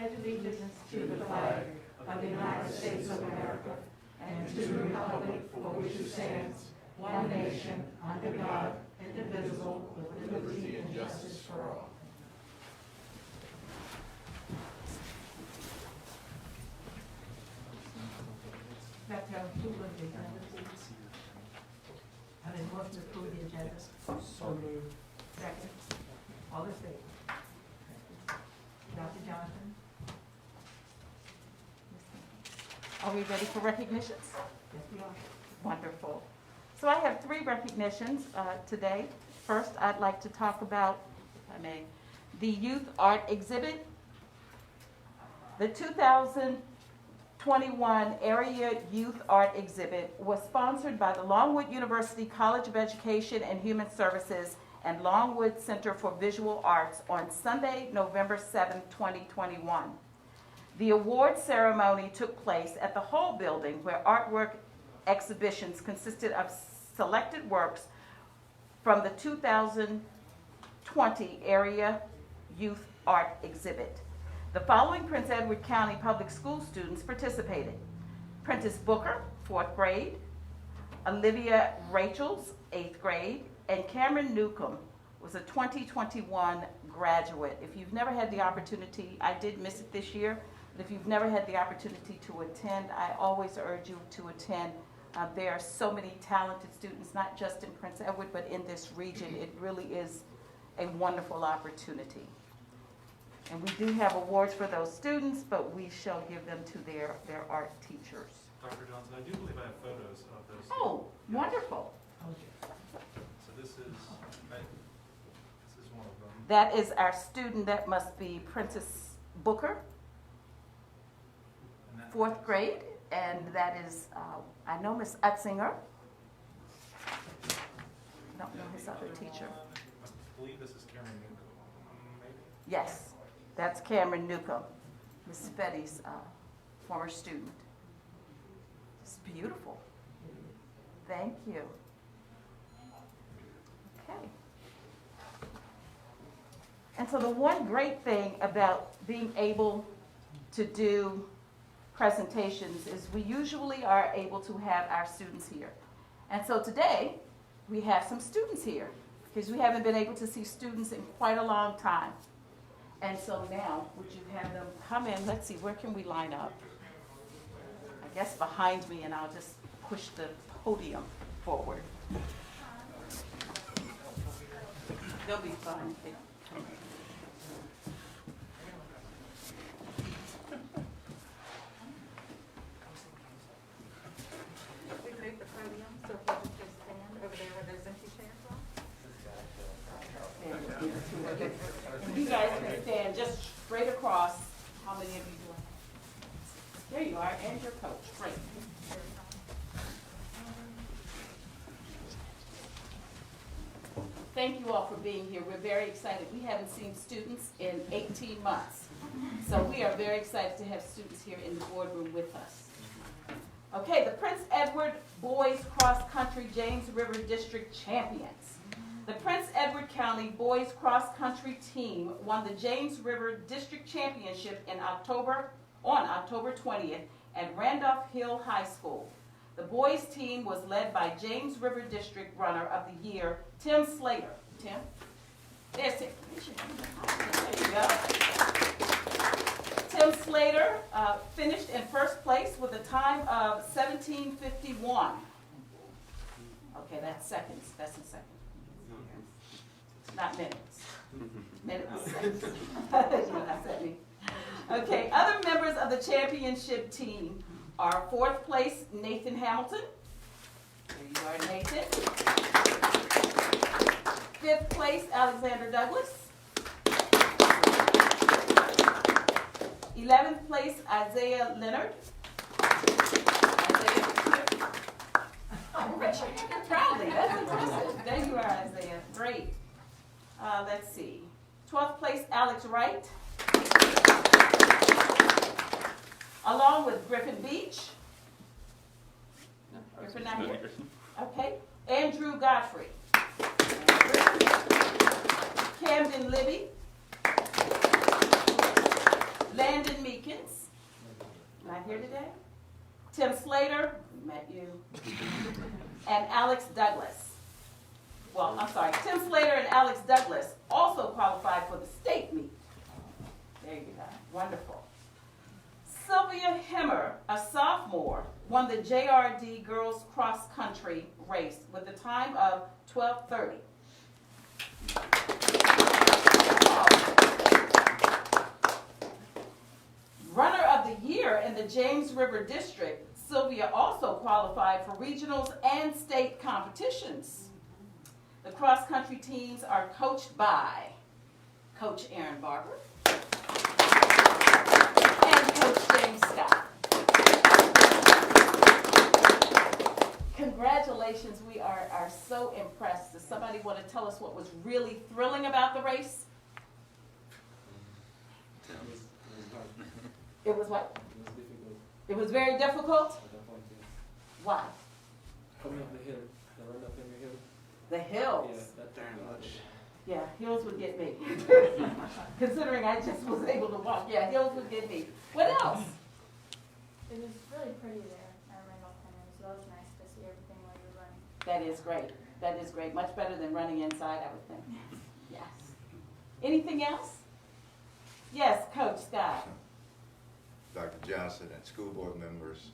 pledge allegiance to the flag of the United States of America and to the republic for which it stands, one nation, under God, indivisible, with liberty and justice for all. Back to approval of the agenda, please. I mean, motion to approve the agenda. So moved. Second. All in favor? Dr. Johnson? Are we ready for recognitions? Yes, we are. Wonderful. So I have 3 recognitions today. First, I'd like to talk about, if I may, the Youth Art Exhibit. The 2021 Area Youth Art Exhibit was sponsored by the Longwood University College of Education and Human Services and Longwood Center for Visual Arts on Sunday, November 7, 2021. The award ceremony took place at the Whole Building, where artwork exhibitions consisted of selected works from the 2020 Area Youth Art Exhibit. The following Prince Edward County Public School students participated: Prentice Booker, 4th grade, Olivia Rachels, 8th grade, and Cameron Newcomb was a 2021 graduate. If you've never had the opportunity, I did miss it this year, but if you've never had the opportunity to attend, I always urge you to attend. There are so many talented students, not just in Prince Edward, but in this region. It really is a wonderful opportunity. And we do have awards for those students, but we shall give them to their art teachers. Dr. Johnson, I do believe I have photos of those. Oh, Yes. wonderful. So this is one of them. That is our student. That must be Prentice Booker, And that 4th grade, and that is, I know Miss Utzinger. I don't know his other teacher. I believe this is Cameron Newcomb, maybe? Yes, that's Cameron Newcomb, Miss Fetty's former student. It's beautiful. Thank you. Okay. And so the one great thing about being able to do presentations is we usually are able to have our students here. And so today, we have some students here because we haven't been able to see students in quite a long time. And so now, would you have them come in? Let's see, where can we line up? I guess behind me, and I'll just push the podium forward. They'll be fine. We move the podium so folks can stand over there where those empty chairs are. And you guys can stand just straight across. How many of you do? There you are, and your coach. Great. Thank you all for being here. We're very excited. We haven't seen students in 18 months. So we are very excited to have students here in the boardroom with us. Okay, the Prince Edward Boys Cross Country James River District Champions. The Prince Edward County Boys Cross Country team won the James River District Championship on October 20th at Randolph Hill High School. The boys team was led by James River District Runner of the Year, Tim Slater. Tim? There's Tim. There you go. Tim Slater finished in 1st place with a time of 17:51. Okay, that's seconds. That's in seconds. Not minutes. Minutes. Okay, other members of the championship team are 4th place Nathan Hamilton. There you are, Nathan. 5th place Alexander Douglas. 11th place Isaiah Leonard. Richard, proudly, that's impressive. There you are, Isaiah. Great. Let's see. 12th place Alex Wright. Along with Griffin Beach. Griffin not here? Okay. Andrew Godfrey. Camden Libby. Landon here today. Tim Slater, we met you, and Alex Douglas. Well, I'm sorry, Tim Slater and Alex Douglas also qualified for the state meet. There you go, wonderful. Sylvia Himmer, a sophomore, won the JRD Girls Cross Country race with a time of 12:30. Runner of the Year in the James River District, Sylvia also qualified for regionals and state competitions. The cross-country teams are coached by Coach Aaron Barber and Coach James Scott. Congratulations, we are so impressed. Does somebody want to tell us what was really thrilling about the race? It was what? It was difficult It was very difficult? at that point, yes. Why? Coming up the hill, the run up every hill. The hills. Yeah, that very much. Yeah, hills would get me. Considering I just was able to walk, yeah, hills would get me. What else? It was really pretty there at Randolph Henry, so that was nice to see everything while you were running. That is great. That is great. Much better than running inside, I would think. Yes. Anything else? Yes, Coach Scott. Dr. Johnson and school board members,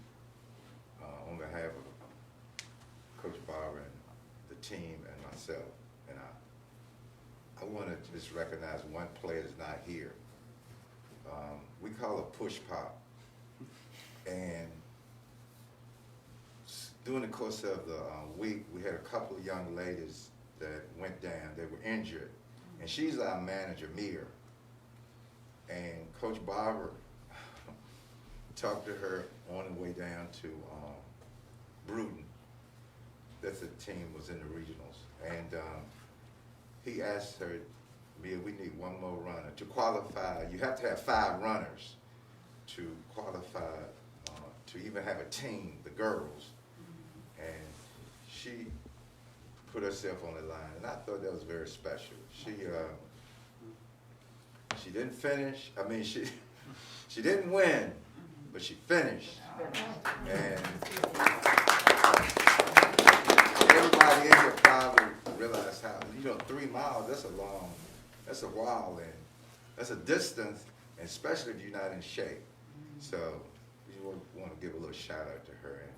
on behalf of Coach Barber and the team and myself, and I want to just recognize one player that's not here. We call it push pop, and during the course of the week, we had a couple of young ladies that went down. They were injured, and she's our manager, Mia, and Coach Barber talked to her on the way down to Bruton. That's the team was in the regionals, and he asked her, "Mia, we need one more runner to qualify. You have to have 5 runners to qualify to even have a team, the girls." And she put herself on the line, and I thought that was very special. She didn't finish. I mean, she didn't win, but she finished. And everybody in here probably realized how, 3 miles, that's a while, and that's a distance, and especially if you're not in shape. So we want to give a little shout out to her. And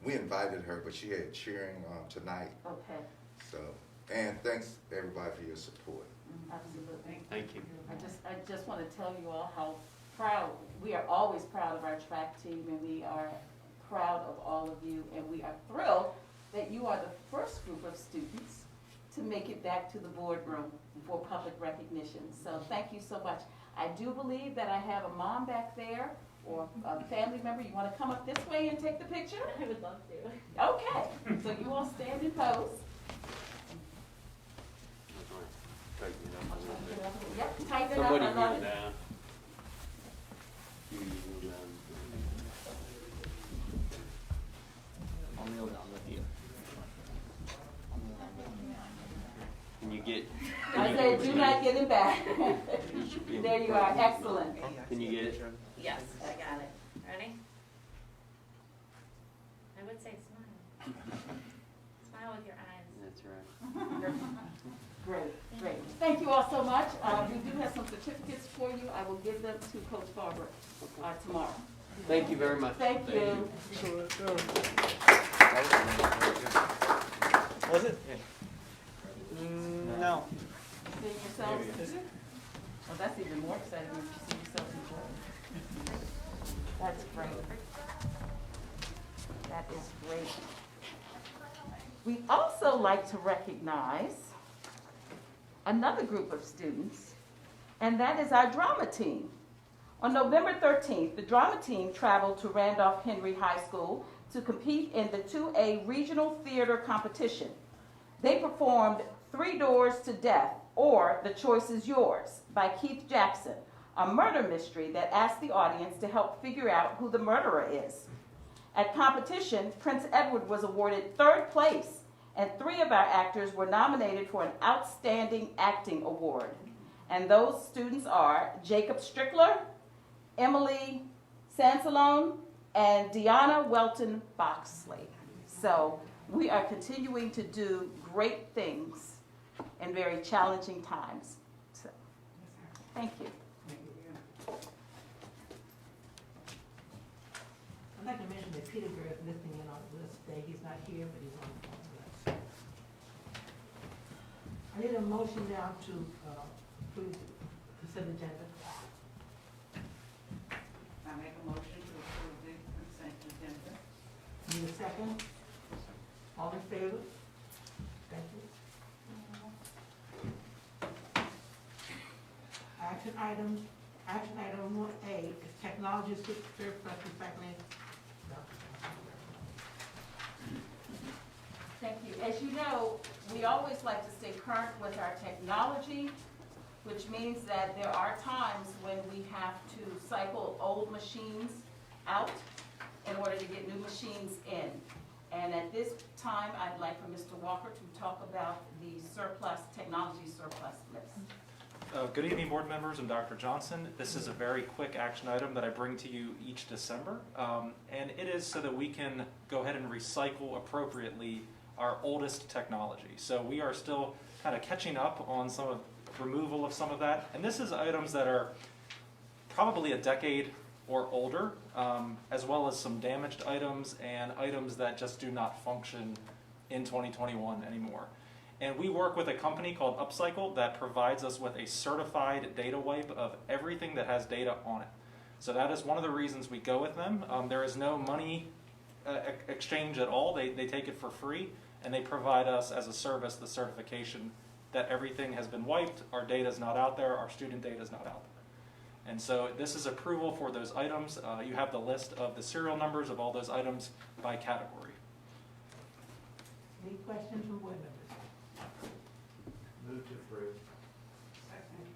we invited her, but she had cheering tonight. Okay, So, and thanks everybody for your support. absolutely. Thank you. I just want to tell you all how proud, we are always proud of our track team, and we are proud of all of you, and we are thrilled that you are the first group of students to make it back to the boardroom for public recognition. So thank you so much. I do believe that I have a mom back there or a family member. You want to come up this way and take the picture? I would love to. Okay, so you all stand and pose. Tighten it up a little bit. Yep, tighten it up, Somebody I love kneel it. down. You kneel down. I'll kneel down with you. Can you get? I said, do not get it back. You should be in There you are, excellent. Can you get it? Yes, I got it. Ready? I would say smile. Smile with your eyes. That's right. Great, great. Thank you all so much. We do have some certificates for you. I will give them to Coach Barber tomorrow. Thank you very much. Thank you. Was it? No. See yourselves? Oh, that's even more exciting when you see yourself in judge. That's great. That is great. We also like to recognize another group of students, and that is our drama team. On November 13th, the drama team traveled to Randolph Henry High School to compete in the 2A Regional Theater Competition. They performed Three Doors to Death, or The Choice is Yours, by Keith Jackson, a murder mystery that asks the audience to help figure out who the murderer is. At competition, Prince Edward was awarded 3rd place, and 3 of our actors were nominated for an Outstanding Acting Award. And those students are Jacob Strickler, Emily Sansalone, and Deanna Welton Boxley. So we are continuing to do great things in very challenging times. So, thank you. I'd like to mention that Peter Greer is listening in on this day. He's not here, but he's on the phone with us. I need a motion now to approve the consent agenda. I make a motion to approve the consent agenda. Need a second? All in favor? Thank you. Action item 1A is technology surplus recycling. Thank you. As you know, we always like to stay current with our technology, which means that there are times when we have to cycle old machines out in order to get new machines in. And at this time, I'd like for Mr. Walker to talk about the surplus, technology surplus list. Good evening, board members and Dr. Johnson. This is a very quick action item that I bring to you each December. And it is so that we can go ahead and recycle appropriately our oldest technology. So we are still kind of catching up on some of removal of some of that. And this is items that are probably a decade or older, as well as some damaged items and items that just do not function in 2021 anymore. And we work with a company called Upcycle that provides us with a certified data wipe of everything that has data on it. So that is one of the reasons we go with them. There is no money exchange at all. They take it for free, and they provide us as a service the certification that everything has been wiped, our data is not out there, our student data is not out there. And so this is approval for those items. You have the list of the serial numbers of all those items by category. Any questions from board members? Move to approve. Second.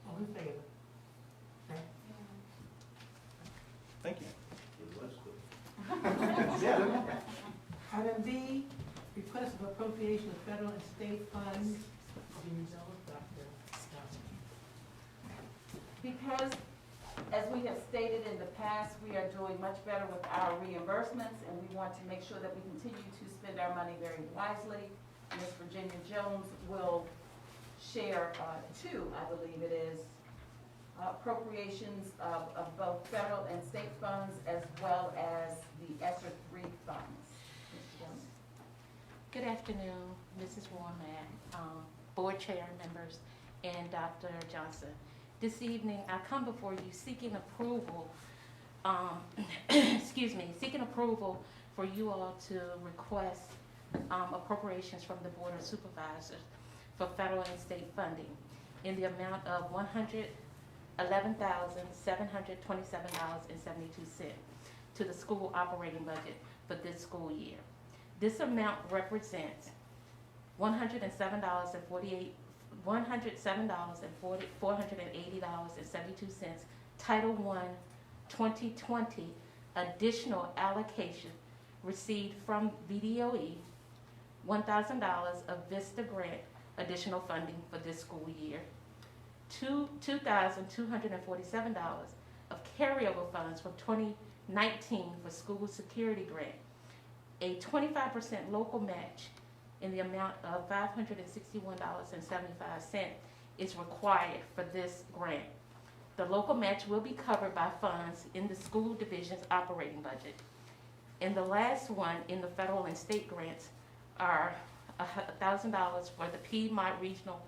All in favor? Thank you. Item B, request of appropriation of federal and state funds. Do you know, Dr. Johnson? Because, as we have stated in the past, we are doing much better with our reimbursements, and we want to make sure that we continue to spend our money very wisely. Ms. Virginia Jones will share two, I believe it is, appropriations of both federal and state funds, as well as the ESSER 3 funds. Ms. Jones. Good afternoon, Mrs. Warmack, board chair members, and Dr. Johnson. This evening, I come before you seeking approval, seeking approval for you all to request appropriations from the Board of Supervisors for federal and state funding in the amount of $111,727.72 to the school operating budget for this school year. This amount represents $107.480.72 Title I 2020 additional allocation received from VDOE, $1,000 of VISTA grant additional funding for this school year, $2,247 of carryover funds from 2019 for school security grant, a 25% local match in the amount of $561.75 is required for this grant. The local match will be covered by funds in the school division's operating budget. And the last one in the federal and state grants are $1,000 for the Piedmont Regional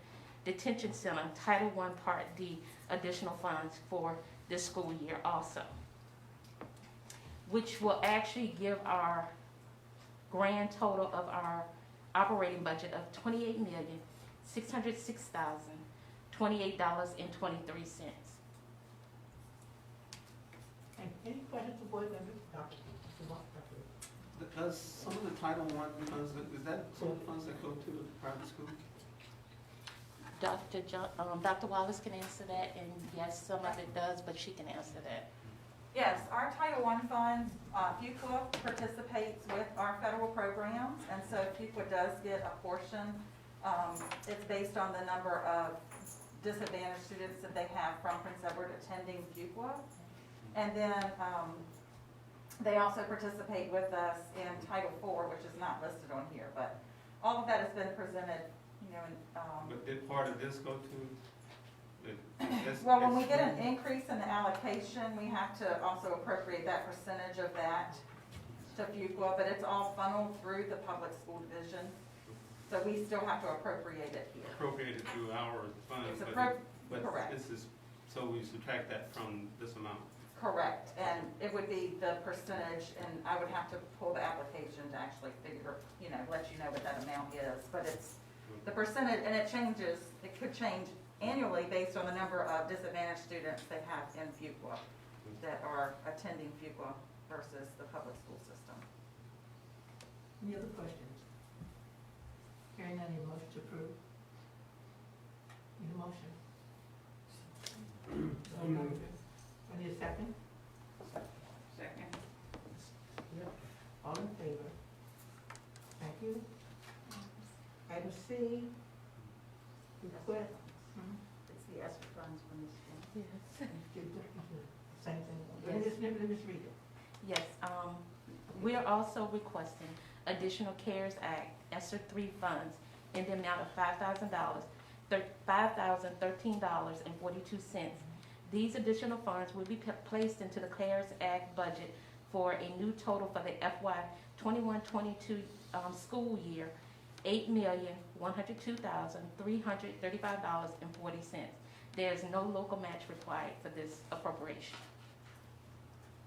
Detention Center Title I Part D additional funds for this school year also, which will actually give our grand total of our operating budget of $28,606,028.23. Any questions for board members? Dr. Does some of the Title I funds, is that some of the funds that go to the private school? Dr. Wallace can answer that, and yes, some of it does, but she can answer that. Yes, our Title I fund, Fuqua participates with our federal programs, and so Fuqua does get a portion. It's based on the number of disadvantaged students that they have from Prince Edward attending Fuqua. And then, they also participate with us in Title IV, which is not listed on here, but all of that has been presented, you know, in, But did part of this go to? well, when we get an increase in the allocation, we have to also appropriate that percentage of that to Fuqua, but it's all funneled through the public school division. So we still have to appropriate it here. Appropriated through our funds, It's but correct. this is, so we subtract that from this amount. Correct, and it would be the percentage, and I would have to pull the application to actually figure, you know, let you know what that amount is, but it's the percentage, and it changes, it could change annually based on the number of disadvantaged students they have in Fuqua that are attending Fuqua versus the public school system. Any other questions? Hearing none, need a motion to approve? Need a motion? I need a second? Second. Yep. All in favor? Thank you. Item C, request. It's the ESSER funds from this one. Yes. Same thing. Let me just read it. Yes, we are also requesting additional CARES Act ESSER 3 funds in the amount of $5,000, $5,013.42. These additional funds will be placed into the CARES Act budget for a new total for the FY 21-22 school year, $8,102,335.40. There is no local match required for this appropriation.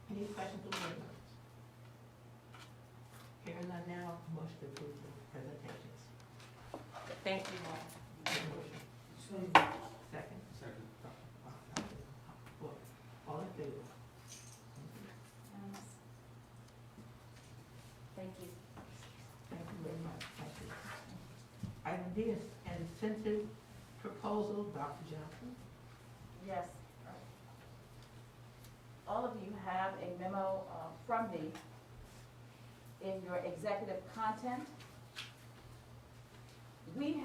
Any questions from board members? Hearing none now, motion to approve the presentations. Thank you all. Motion. Second. Second. All in favor? Thank you. Thank you very much. Thank you. Item D is an incentive proposal, Dr. Johnson. Yes. All of you have a memo from me in your executive content. We,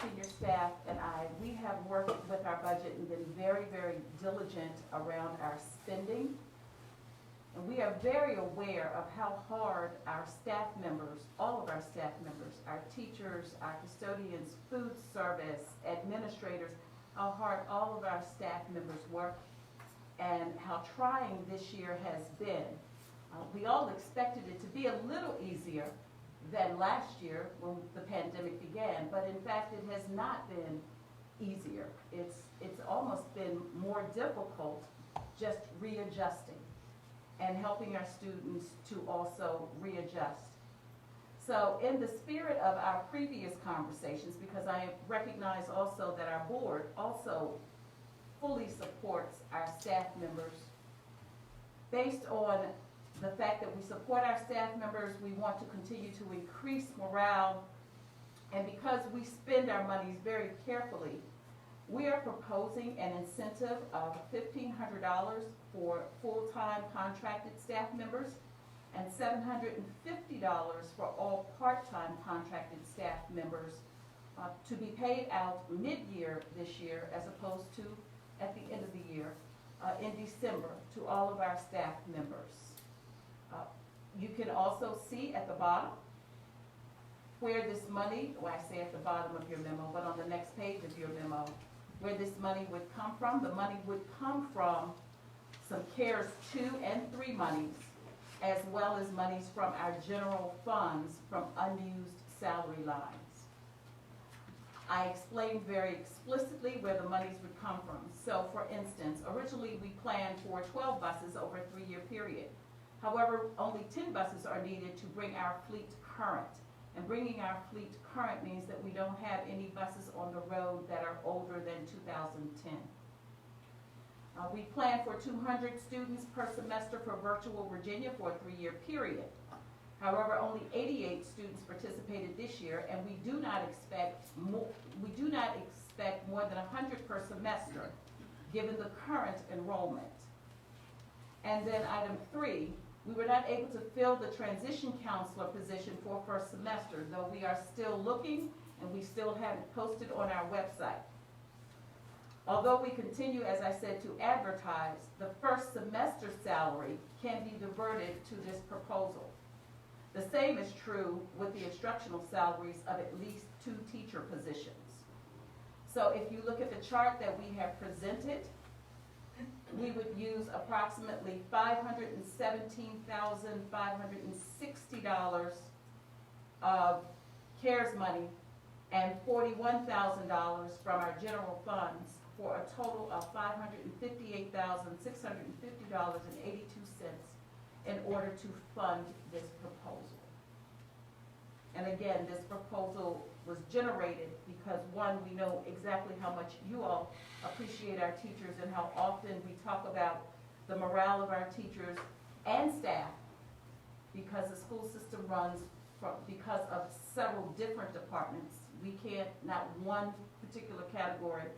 senior staff and we have worked with our budget and been very, very diligent around our spending. And we are very aware of how hard our staff members, all of our staff members, our teachers, our custodians, food service, administrators, how hard all of our staff members work and how trying this year has been. We all expected it to be a little easier than last year when the pandemic began, but in fact it has not been easier. It's almost been more difficult just readjusting and helping our students to also readjust. So in the spirit of our previous conversations, because I recognize also that our board also fully supports our staff members, based on the fact that we support our staff members, we want to continue to increase morale, and because we spend our monies very carefully, we are proposing an incentive of $1,500 for full-time contracted staff members and $750 for all part-time contracted staff members to be paid out mid-year this year as opposed to at the end of the year in December to all of our staff members. You can also see at the bottom where this money, well, I say at the bottom of your memo, but on the next page of your memo, where this money would come from. The money would come from some CARES 2 and 3 monies, as well as monies from our general funds from unused salary lines. I explained very explicitly where the monies would come from. So for instance, originally we planned for 12 buses over a 3-year period. However, only 10 buses are needed to bring our fleet current. And bringing our fleet current means that we don't have any buses on the road that are older than 2010. We plan for 200 students per semester for Virtual Virginia for a 3-year period. However, only 88 students participated this year, and we do not expect more than 100 per semester, given the current enrollment. And then item 3, we were not able to fill the transition counselor position for first semester, though we are still looking and we still have it posted on our website. Although we continue, as I said, to advertise, the first semester salary can be diverted to this proposal. The same is true with the instructional salaries of at least 2 teacher positions. So if you look at the chart that we have presented, we would use approximately $517,560 of CARES money and $41,000 from our general funds for a total of $558,650.82 in order to fund this proposal. And again, this proposal was generated because, one, we know exactly how much you all appreciate our teachers and how often we talk about the morale of our teachers and staff, because the school system runs because of several different departments. We can't, not one particular category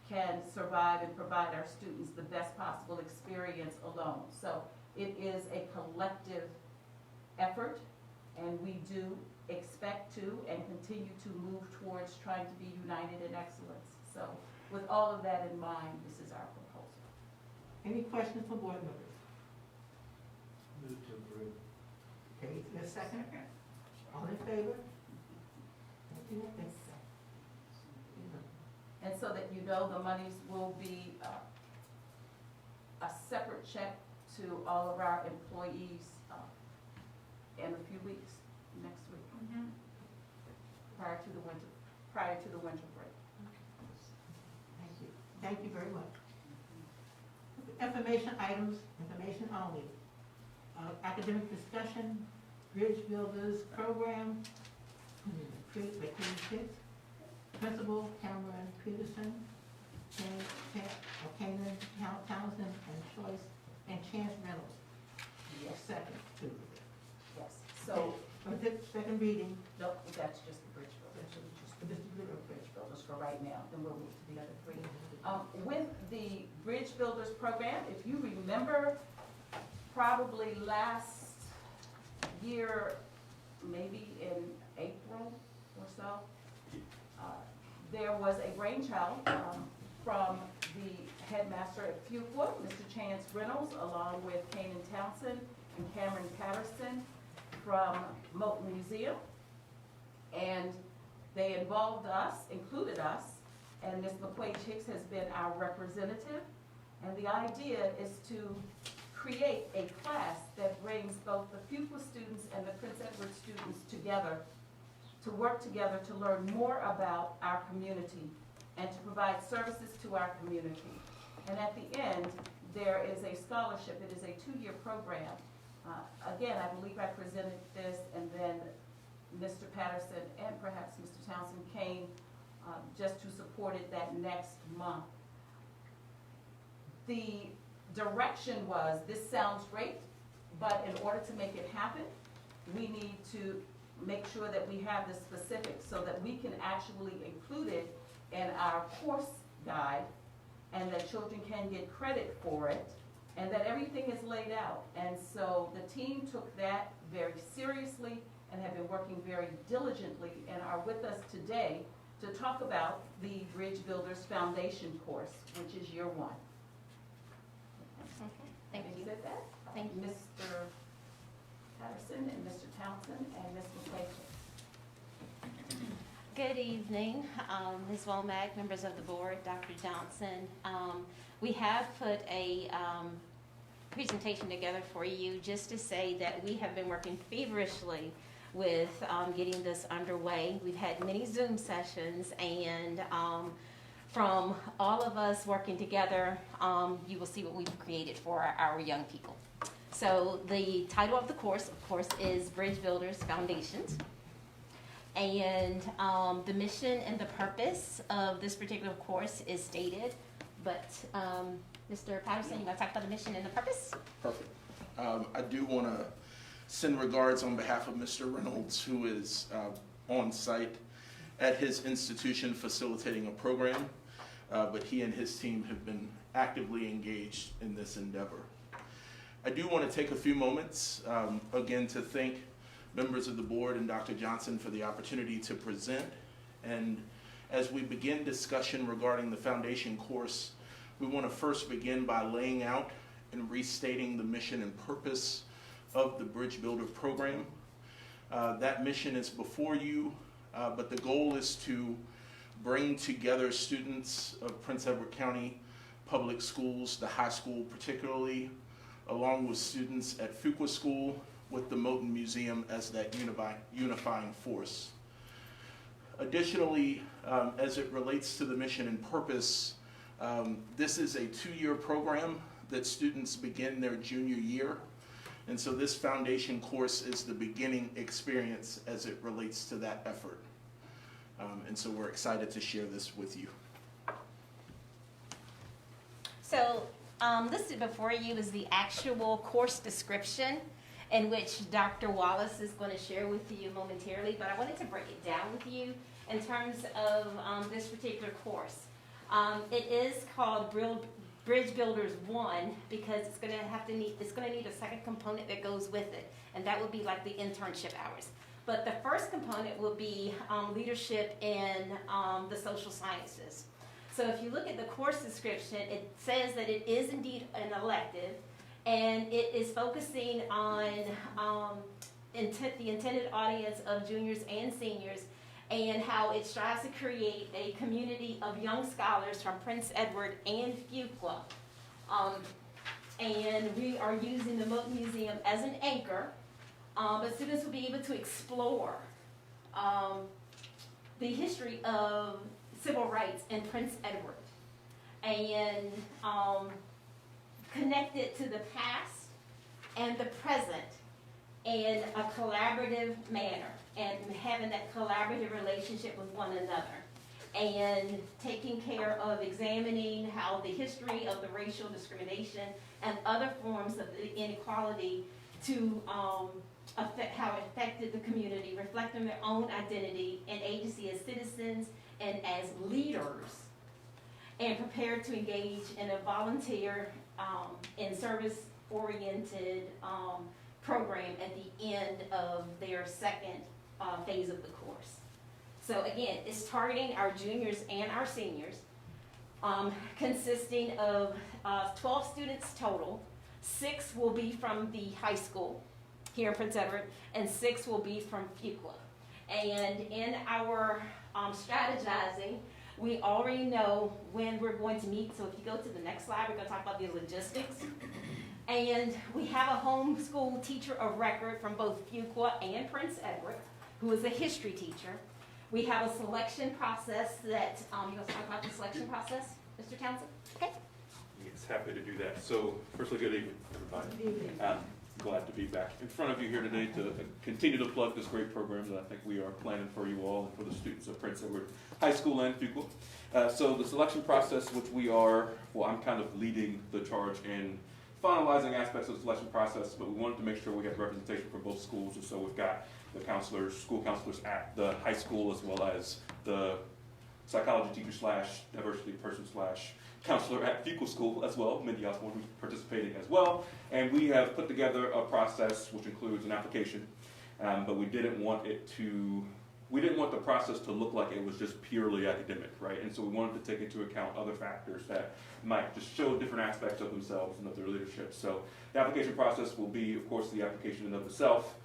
can survive and provide our students the best possible experience alone. So it is a collective effort, and we do expect to and continue to move towards trying to be united in excellence. So with all of that in mind, this is our proposal. Any questions from board members? Move to approve. Okay, is there a second? All in favor? Thank you. And so that you know, the monies will be a separate check to all of our employees in a few weeks, next week, prior to the winter break. Thank you. Thank you very much. Information items, information only. Academic discussion, Bridge Builders Program, Create Vacation Kits, Principal Cameron Peterson, Kanan Townsend, and Choice, and Chance Reynolds. Yes. Second, too. Yes, so, Second reading. nope, that's just the bridge builders. Mr. Blue. Bridge builders for right now, then we'll move to the other 3. With the Bridge Builders Program, if you remember, probably last year, maybe in April or so, there was a brainchild from the headmaster at Fuqua, Mr. Chance Reynolds, along with Kanan Townsend and Cameron Patterson from Moulton Museum. And they involved us, included us, and Ms. McQuaid Hicks has been our representative. And the idea is to create a class that brings both the Fuqua students and the Prince Edward students together to work together to learn more about our community and to provide services to our community. And at the end, there is a scholarship. It is a 2-year program. Again, I believe I presented this, and then Mr. Patterson and perhaps Mr. Townsend came just to support it that next month. The direction was, this sounds great, but in order to make it happen, we need to make sure that we have the specifics so that we can actually include it in our course guide, and that children can get credit for it, and that everything is laid out. And so the team took that very seriously and have been working very diligently and are with us today to talk about the Bridge Builders Foundation course, which is year 1. Thank Having you. said that, Thank you. Mr. Patterson and Mr. Townsend and Ms. McQuaid. Good evening, Ms. Womack, members of the board, Dr. Johnson. We have put a presentation together for you just to say that we have been working feverishly with getting this underway. We've had many Zoom sessions, and from all of us working together, you will see what we've created for our young people. So the title of course, is Bridge Builders Foundations. And the mission and the purpose of this particular course is stated, but Mr. Patterson, you want to talk about the mission and the purpose? Perfect. I do want to send regards on behalf of Mr. Reynolds, who is on site at his institution facilitating a program, but he and his team have been actively engaged in this endeavor. I do want to take a few moments, again, to thank members of the board and Dr. Johnson for the opportunity to present, and As we begin discussion regarding the foundation course, we want to first begin by laying out and restating the mission and purpose of the Bridge Builder program. That mission is before you, but the goal is to bring together students of Prince Edward County Public Schools, the high school particularly, along with students at Fuqua School, with the Moton Museum as that unifying force. Additionally, as it relates to the mission and purpose, this is a 2-year program that students begin their junior year. And so this foundation course is the beginning experience as it relates to that effort. And so we're excited to share this with you. So listed before you is the actual course description, in which Dr. Wallace is going to share with you momentarily, but I wanted to break it down with you in terms of this particular course. It is called Bridge Builders 1 because it's going to need a second component that goes with it, and that would be like the internship hours. But the first component will be leadership in the social sciences. So if you look at the course description, it says that it is indeed an elective, and it is focusing on the intended audience of juniors and seniors, and how it strives to create a community of young scholars from Prince Edward and Fuqua. And we are using the Moton Museum as an anchor, but students will be able to explore the history of civil rights in Prince Edward and connect it to the past and the present in a collaborative manner, and having that collaborative relationship with one another, and taking care of examining how the history of the racial discrimination and other forms of inequality to affect how it affected the community, reflecting their own identity and agency as citizens and as leaders, and prepared to engage in a volunteer and service-oriented program at the end of their second phase of the course. So again, it's targeting our juniors and our seniors, consisting of 12 students total. 6 will be from the high school here in Prince Edward, and 6 will be from Fuqua. And in our strategizing, we already know when we're going to meet. So if you go to the next slide, we're going to talk about the logistics. And we have a homeschool teacher of record from both Fuqua and Prince Edward, who is a history teacher. We have a selection process that, you want to talk about the selection process, Mr. Townsend? Okay. Yes, happy to do that. So, firstly, good evening, everybody. Glad to be back in front of you here today to continue to plug this great program that I think we are planning for you all and for the students of Prince Edward High School and Fuqua. So the selection process, which I'm kind of leading the charge in finalizing aspects of the selection process, but we wanted to make sure we had representation for both schools, and so we've got the counselors, school counselors at the high school, as well as the psychology teacher / diversity person / counselor at Fuqua School as well, Mindy Osborne, who's participating as well. And we have put together a process which includes an application, but we didn't want the process to look like it was just purely academic, right? And so we wanted to take into account other factors that might just show different aspects of themselves and of their leadership. So the application process will be, of course, the application in and of itself.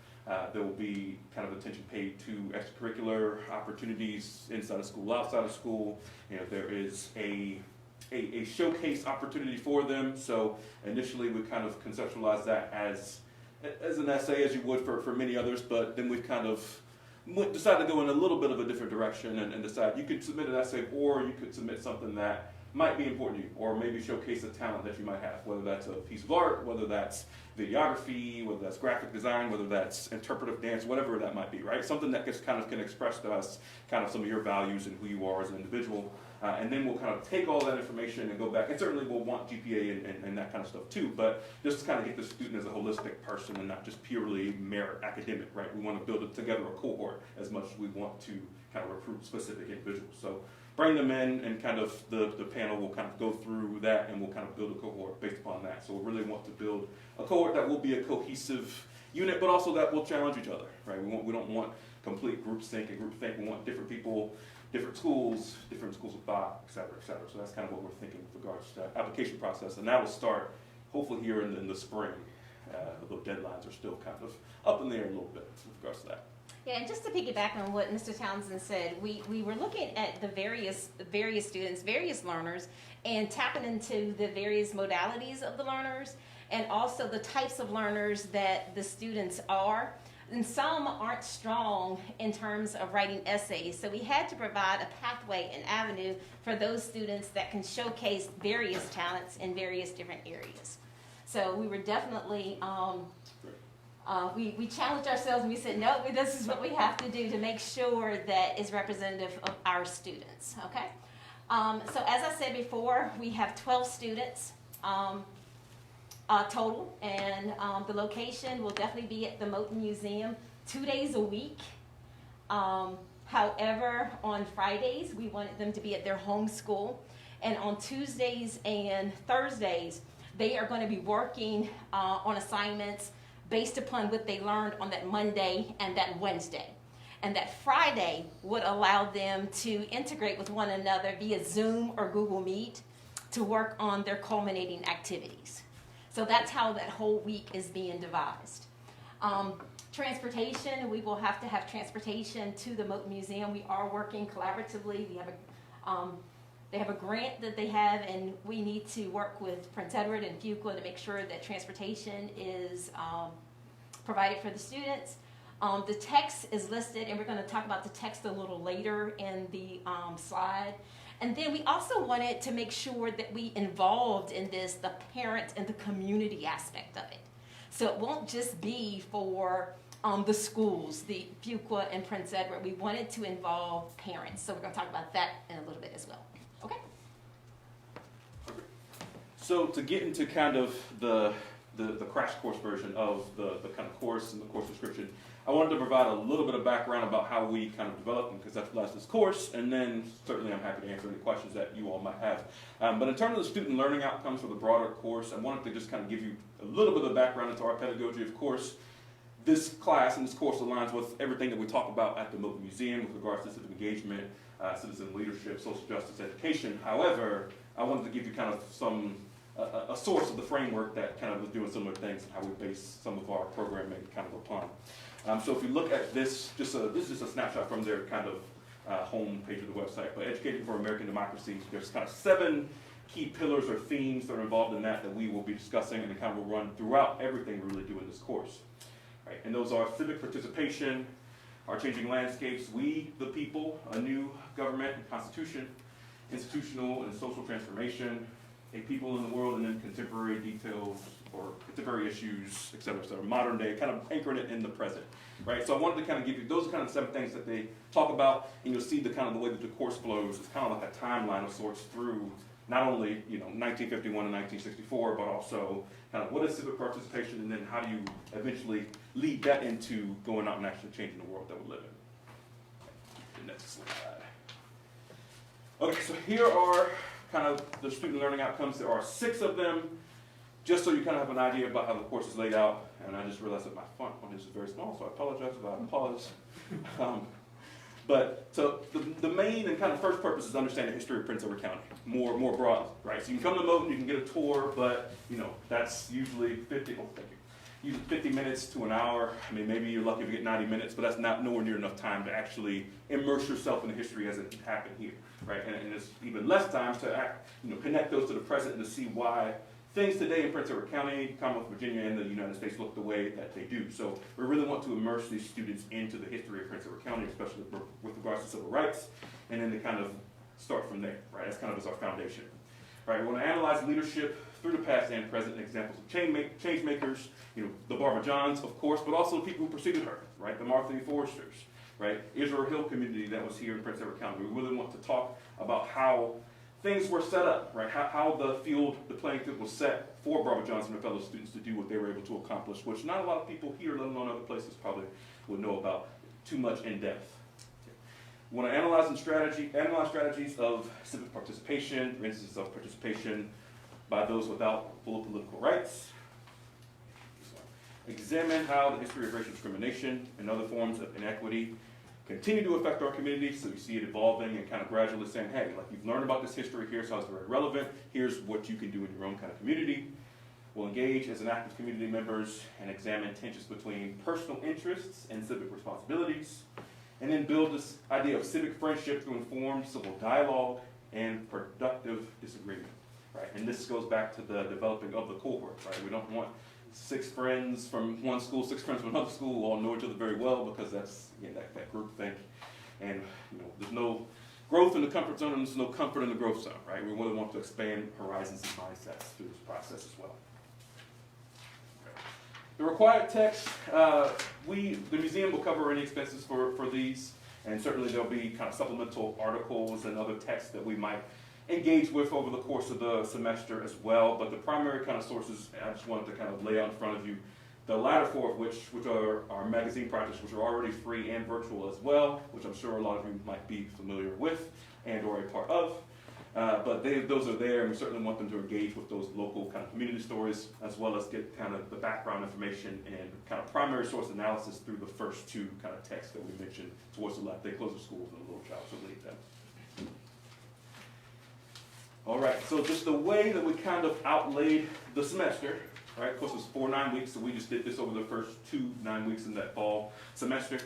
There will be kind of attention paid to extracurricular opportunities inside of school, outside of school. There is a showcase opportunity for them. So initially we kind of conceptualized that as an essay, as you would for many others, but then we've kind of decided to go in a little bit of a different direction and decide you could submit an essay, or you could submit something that might be important to you, or maybe showcase a talent that you might have, whether that's a piece of art, whether that's videography, whether that's graphic design, whether that's interpretive dance, whatever that might be, right? Something that can express to us kind of some of your values and who you are as an individual. And then we'll kind of take all that information and go back, and certainly we'll want GPA and that kind of stuff too, but just to kind of get the student as a holistic person and not just purely merit academic, right? We want to build together a cohort as much as we want to kind of recruit specific individuals. So bring them in, and kind of the panel will kind of go through that, and we'll kind of build a cohort based upon that. So we really want to build a cohort that will be a cohesive unit, but also that will challenge each other, right? We don't want complete groupthink and groupthink. We want different people different schools of thought, et cetera, et cetera. So that's kind of what we're thinking with regards to that application process. And that will start hopefully here in the spring. Although deadlines are still kind of up in the air a little bit with regards to that. Yeah, and just to piggyback on what Mr. Townsend said, we were looking at the various students, various learners, and tapping into the various modalities of the learners, and also the types of learners that the students are. And some aren't strong in terms of writing essays, so we had to provide a pathway and avenue for those students that can showcase various talents in various different areas. So we were definitely, we challenged ourselves and we said, no, this is what we have to do to make sure that it's representative of our students, okay? So as I said before, we have 12 students total, and the location will definitely be at the Moton Museum 2 days a week. However, on Fridays, we wanted them to be at their home school, and on Tuesdays and Thursdays, they are going to be working on assignments based upon what they learned on that Monday and that Wednesday. And that Friday would allow them to integrate with one another via Zoom or Google Meet to work on their culminating activities. So that's how that whole week is being devised. Transportation, we will have to have transportation to the Moton Museum. We are working collaboratively. We have they have a grant that they have, and we need to work with Prince Edward and Fuqua to make sure that transportation is provided for the students. The text is listed, and we're going to talk about the text a little later in the slide. And then we also wanted to make sure that we involved in this the parent and the community aspect of it. So it won't just be for the schools, the Fuqua and Prince Edward. We wanted to involve parents. So we're going to talk about that in a little bit as well. Okay? So to get into kind of the crash course version of the kind of course and the course description, I wanted to provide a little bit of background about how we kind of developed and conceptualized this course, and then certainly I'm happy to answer any questions that you all might have. But in terms of the student learning outcomes for the broader course, I wanted to just kind of give you a little bit of background into our pedagogy. Of course, this class and this course aligns with everything that we talk about at the Moton Museum with regards to civic engagement, citizen leadership, social justice, education. However, I wanted to give you kind of a source of the framework that kind of was doing similar things and how we base some of our programming kind of upon. So if you look at this, this is just a snapshot from their kind of home page of the website, but Educating for American Democracy, there's kind of 7 key pillars or themes that are involved in that we will be discussing, and it kind of will run throughout everything we really do in this course. Right? And those are civic participation, our changing landscapes, we the people, a new government and constitution, institutional and social transformation, a people in the world, and then contemporary details or contemporary issues, et cetera, modern day, kind of anchoring it in the present, right? So I wanted to kind of give you, those are kind of 7 things that they talk about, and you'll see the kind of the way that the course flows. It's kind of like a timeline of sorts through not only, 1951 and 1964, but also kind of what is civic participation, and then how do you eventually lead that into going out and actually changing the world that we live in. The next slide. Okay, so here are kind of the student learning outcomes. There are 6 of them, just so you kind of have an idea about how the course is laid out. And I just realized that my font is very small, so I apologize if I pause. But so the main and kind of first purpose is understanding the history of Prince Edward County, more broadly, right? So you can come to Moton, you can get a tour, but that's usually 50 minutes to an hour. I mean, maybe you're lucky if you get 90 minutes, but that's not nowhere near enough time to actually immerse yourself in the history as it happened here, right? And it's even less time to connect those to the present and to see why things today in Prince Edward County, Commonwealth of Virginia, and the United States look the way that they do. So we really want to immerse these students into the history of Prince Edward County, especially with regards to civil rights, and then to kind of start from there, right? That's kind of as our foundation. Right, we want to analyze leadership through the past and present, and examples of change makers, the Barbara Johns, of course, but also the people who preceded her, right? The Martha E. Foresters, right? Israel Hill community that was here in Prince Edward County. We really want to talk about how things were set up, right? How the playing field was set for Barbara Johnson and her fellow students to do what they were able to accomplish, which not a lot of people here, let alone other places, probably would know about too much in depth. We want to analyze strategies of civic participation, for instance, of participation by those without full political rights. Examine how the history of racial discrimination and other forms of inequity continue to affect our community, so we see it evolving and kind of gradually saying, hey, like you've learned about this history, here's how it's very relevant, here's what you can do in your own kind of community. We'll engage as an active community members and examine tensions between personal interests and civic responsibilities, and then build this idea of civic friendship through informed civil dialogue and productive disagreement, right? And this goes back to the developing of the cohort, right? We don't want 6 friends from one school, 6 friends from another school who all know each other very well, because that's, again, that group think. And there's no growth in the comfort zone, and there's no comfort in the growth zone, right? We really want to expand horizons and mindsets through this process as well. The required text, the museum will cover any expenses for these, and certainly there'll be kind of supplemental articles and other texts that we might engage with over the course of the semester as well. But the primary kind of sources, I just wanted to kind of lay out in front of you, the latter 4 of which are our magazine projects, which are already free and virtual as well, which I'm sure a lot of you might be familiar with and or a part of. But those are there, and we certainly want them to engage with those local kind of community stories, as well as get kind of the background information and kind of primary source analysis through the first 2 kind of texts that we mentioned towards the left. They close the schools and the little child should lead them. All right, so just the way that we kind of outlaid the semester, right? Of course, it's 4 9 weeks, so we just did this over the first 2 9 weeks in that fall semester.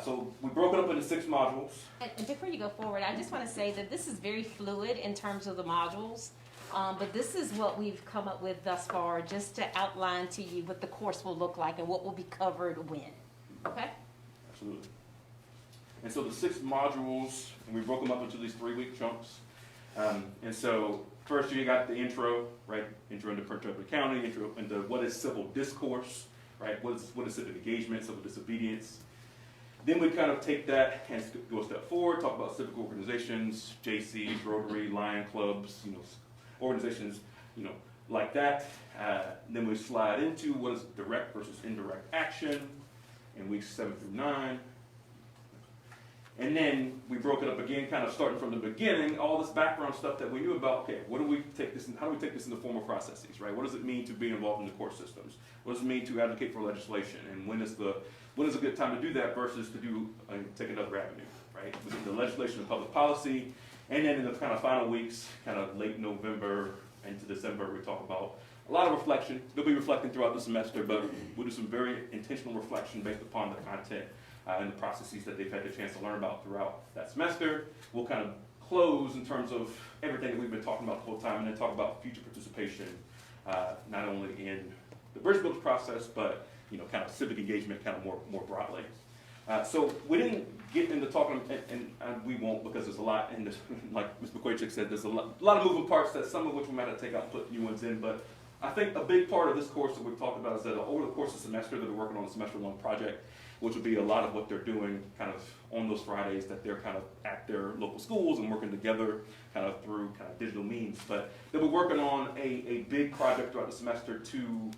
So we broke it up into 6 modules. And before you go forward, I just want to say that this is very fluid in terms of the modules, but this is what we've come up with thus far, just to outline to you what the course will look like and what will be covered when. Okay? Absolutely. And so the 6 modules, and we broke them up into these 3-week chunks. And so first you got the intro, right? Intro into Prince Edward County, intro into what is civil discourse, right? What is civic engagement, civil disobedience. Then we kind of take that and go a step forward, talk about civic organizations, JCs, Rotary, Lion Clubs, organizations, like that. Then we slide into what is direct versus indirect action in weeks 7 through 9. And then we broke it up again, kind of starting from the beginning, all this background stuff that we knew about. Okay, how do we take this into formal processes, right? What does it mean to be involved in the court systems? What does it mean to advocate for legislation? And when is a good time to do that versus to take another avenue, right? We did the legislation and public policy, and then in the kind of final weeks, kind of late November into December, we talk about a lot of reflection. They'll be reflecting throughout the semester, but we'll do some very intentional reflection based upon the content and the processes that they've had the chance to learn about throughout that semester. We'll kind of close in terms of everything that we've been talking about the whole time, and then talk about future participation, not only in the bridge building process, but kind of civic engagement kind of more broadly. So we didn't get into talking, and we won't, because there's a lot in this, like Ms. McQuaychick said, there's a lot of moving parts, that some of which we might have to take out and put new ones in, but I think a big part of this course that we've talked about is that over the course of the semester, they're working on a semester-long project, which will be a lot of what they're doing kind of on those Fridays, that they're kind of at their local schools and working together kind of through kind of digital means. But they'll be working on a big project throughout the semester to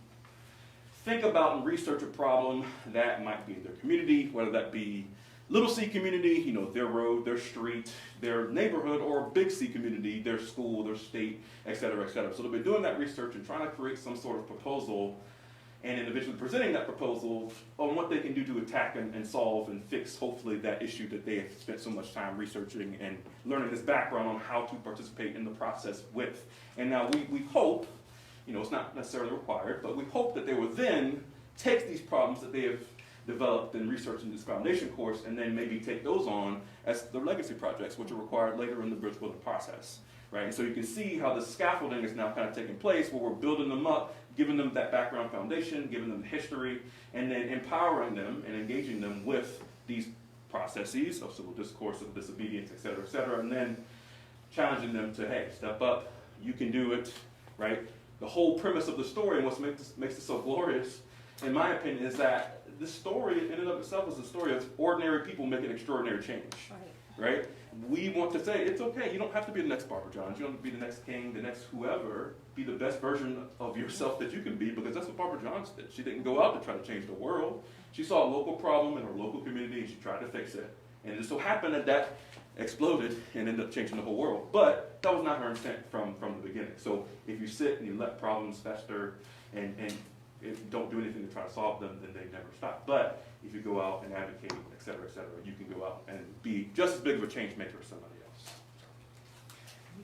think about and research a problem that might be in their community, whether that be little C community, their road, their street, their neighborhood, or big C community, their school, their state, et cetera, et cetera. So they'll be doing that research and trying to create some sort of proposal, and individually presenting that proposal on what they can do to attack and solve and fix, hopefully, that issue that they have spent so much time researching and learning this background on how to participate in the process with. And now we hope, it's not necessarily required, but we hope that they will then take these problems that they have developed and researched in this foundation course, and then maybe take those on as the legacy projects, which are required later in the bridge building process, right? And so you can see how the scaffolding is now kind of taking place, where we're building them up, giving them that background foundation, giving them history, and then empowering them and engaging them with these processes of civil discourse, of disobedience, et cetera, and then challenging them to, hey, step up, you can do it, right? The whole premise of the story, and what makes it so glorious, in my opinion, is that this story in and of itself is a story of ordinary people making extraordinary change, right? We want to say, it's okay, you don't have to be the next Barbara Johns, you don't have to be the next king, the next whoever. Be the best version of yourself that you can be, because that's what Barbara Johns did. She didn't go out to try to change the world. She saw a local problem in her local community, and she tried to fix it. And it so happened that exploded and ended up changing the whole world. But that was not her intent from the beginning. So if you sit and you let problems fester and don't do anything to try to solve them, then they never stop. But if you go out and advocate, et cetera, you can go out and be just as big of a change maker as somebody else.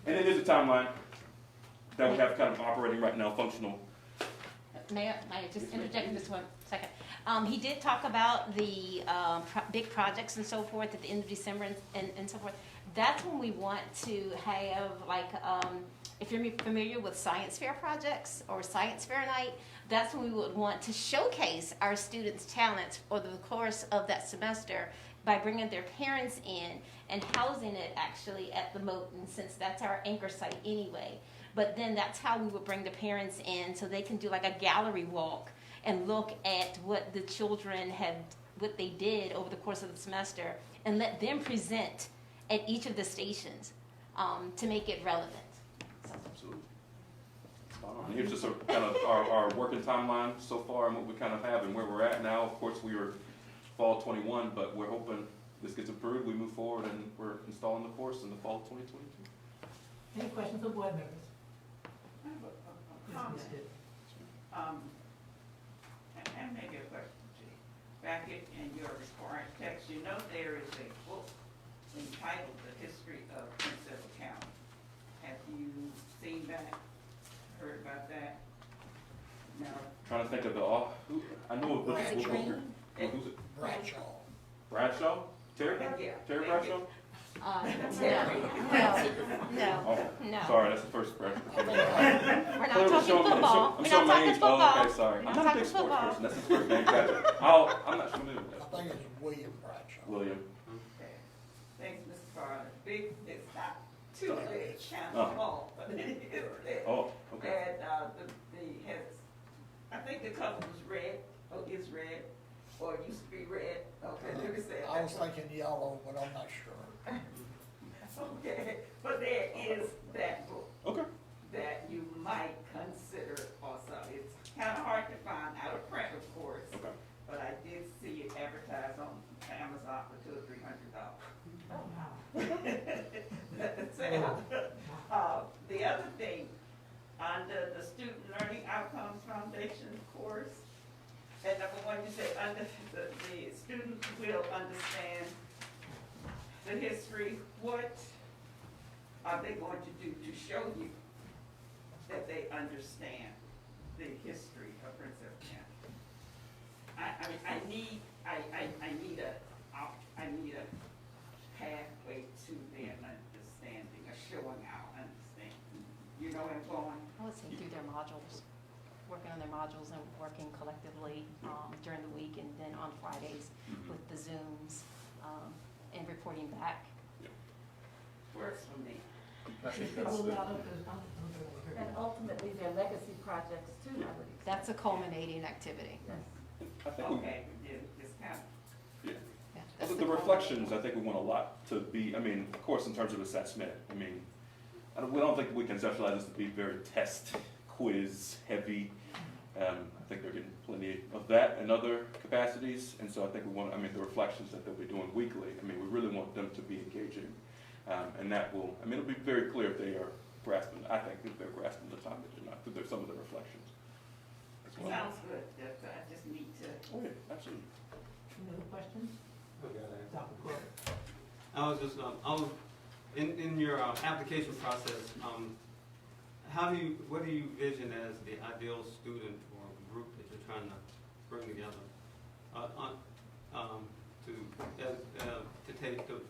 And it is a timeline that we have kind of operating right now, functional. May I just interject just 1 second? He did talk about the big projects and so forth at the end of December and so forth. That's when we want to have, like, if you're familiar with science fair projects or science fair night, that's when we would want to showcase our students' talents over the course of that semester by bringing their parents in and housing it actually at the Moton, since that's our anchor site anyway. But then that's how we would bring the parents in so they can do like a gallery walk and look at what the children what they did over the course of the semester, and let them present at each of the stations to make it relevant. So. Absolutely. And here's just kind of our working timeline so far and what we kind of have and where we're at now. Of course, we were fall 21, but we're hoping this gets approved, we move forward, and we're installing the course in the fall of 2022. Any questions from board members? I have a comment. And maybe a question, G. Back in your required text, you know there is a book entitled The History of Prince Edward County. Have you seen that? Heard about that? No. Trying to think of I know a book. Who's it? Bradshaw. Bradshaw? Terry? Yeah. Terry Bradshaw? No. Sorry, that's the first Bradshaw. We're not talking football. I'm showing my age. football. Oh, okay, sorry. We're I'm not not a big talking sports football. person. That's his first name. Gotcha. I'm not familiar with that. I think it's William Bradshaw. William. Okay. Thanks, Mr. Carter. Big, it's not too big, kind Oh. of small, but it is there. Oh, okay. And I think the cover was red, is red, or it used to be red. Okay, let me say it. I was thinking yellow, but I'm not sure. Okay, but there is that book. Okay. That you might consider also. It's kind of hard to find, out of print, of course. Okay. But I did see it advertised on Amazon for $200 or $300. Oh, wow. So, the other thing, under the Student Learning Outcomes Foundation course, and number one, you said under the students will understand the history. What are they going to do to show you that they understand the history of Prince Edward County? I need a pathway to their understanding, a showing our understanding. You know where I'm going? I would say through their modules, working on their modules and working collectively during the week, and then on Fridays with the Zooms and reporting back. Works for me. I think that's And ultimately, their legacy projects too, I would expect. That's a culminating activity. I think Okay, it's kind of. Yeah. Yeah, I that's think the the reflections, I think we want a lot to be, I mean, of course, in terms of assessment, I mean, we don't think we conceptualize this to be very test, quiz heavy. I think they're getting plenty of that in other capacities, and so I think we want, the reflections that they'll be doing weekly, we really want them to be engaging. And that will, it'll be very clear if they are grasping, I think if they're grasping the topic or not, through some of the reflections. as well. Sounds good. I just need to. Oh, yeah, absolutely. Any other questions? Dr. Cook? I was just, in your application process, what do you vision as the ideal student or group that you're trying to bring together to